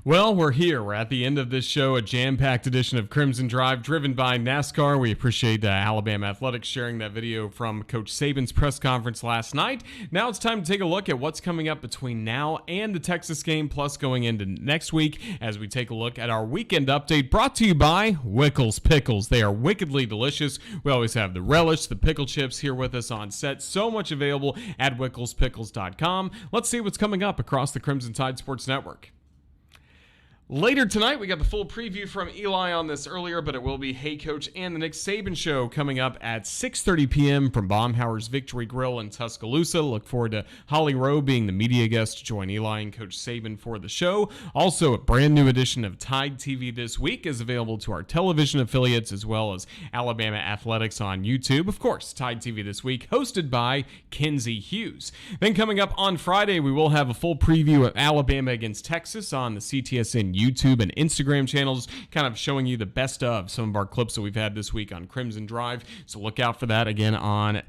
Well, we're here. We're at the end of this show, a jam-packed edition of Crimson Drive, driven by NASCAR. We appreciate Alabama Athletics sharing that video from Coach Saban's press conference last night. Now it's time to take a look at what's coming up between now and the Texas game, plus going into next week as we take a look at our weekend update, brought to you by Wickles Pickles. They are wickedly delicious. We always have the relish, the pickle chips here with us on set. So much available at WicklesPickles.com. Let's see what's coming up across the Crimson Tide Sports Network. Later tonight, we got the full preview from Eli on this earlier, but it will be Hey Coach and the Nick Saban Show coming up at 6:30 p.m. from Baumhauer's Victory Grill in Tuscaloosa. Look forward to Holly Rowe being the media guest to join Eli and Coach Saban for the show. Also, a brand new edition of Tide TV This Week is available to our television affiliates as well as Alabama Athletics on YouTube. Of course, Tide TV This Week, hosted by Kinsey Hughes. Then coming up on Friday, we will have a full preview of Alabama against Texas on the CTSN YouTube and Instagram channels, kind of showing you the best of some of our clips that we've had this week on Crimson Drive. So look out for that again on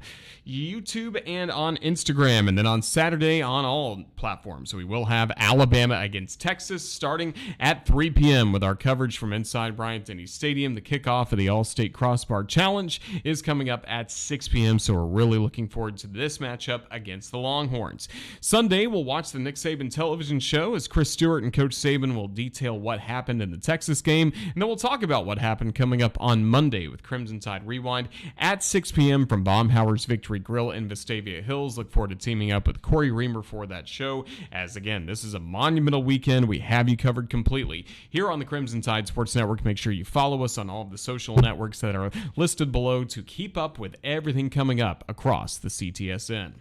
YouTube and on Instagram, and then on Saturday on all platforms. So we will have Alabama against Texas starting at 3 p.m. with our coverage from inside Bryant-Denny Stadium. The kickoff of the Allstate Crossbar Challenge is coming up at 6 p.m., so we're really looking forward to this matchup against the Longhorns. Sunday, we'll watch the Nick Saban television show as Chris Stewart and Coach Saban will detail what happened in the Texas game, and then we'll talk about what happened coming up on Monday with Crimson Tide Rewind at 6 p.m. from Baumhauer's Victory Grill in Vestavia Hills. Look forward to teaming up with Corey Reamer for that show, as again, this is a monumental weekend. We have you covered completely here on the Crimson Tide Sports Network. Make sure you follow us on all of the social networks that are listed below to keep up with everything coming up across the CTSN.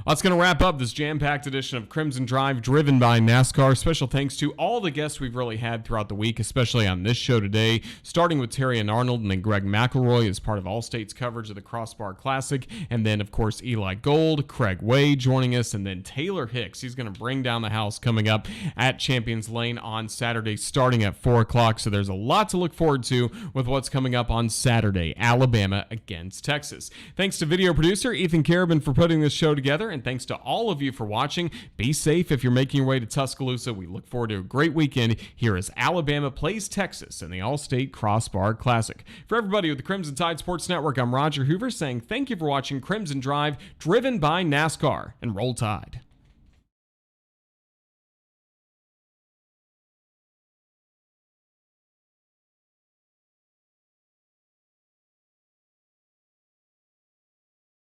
That's going to wrap up this jam-packed edition of Crimson Drive, driven by NASCAR. Special thanks to all the guests we've really had throughout the week, especially on this show today, starting with Terrion Arnold and then Greg McElroy as part of Allstate's coverage of the Crossbar Classic, and then, of course, Eli Gold, Craig Way joining us, and then Taylor Hicks. He's going to bring down the house coming up at Champions Lane on Saturday, starting at 4 o'clock. So there's a lot to look forward to with what's coming up on Saturday, Alabama against Texas. Thanks to video producer Ethan Carabin for putting this show together, and thanks to all of you for watching. Be safe if you're making your way to Tuscaloosa. We look forward to a great weekend here as Alabama plays Texas in the Allstate Crossbar Classic. For everybody with the Crimson Tide Sports Network, I'm Roger Hoover saying thank you for watching Crimson Drive, driven by NASCAR, and Roll Tide.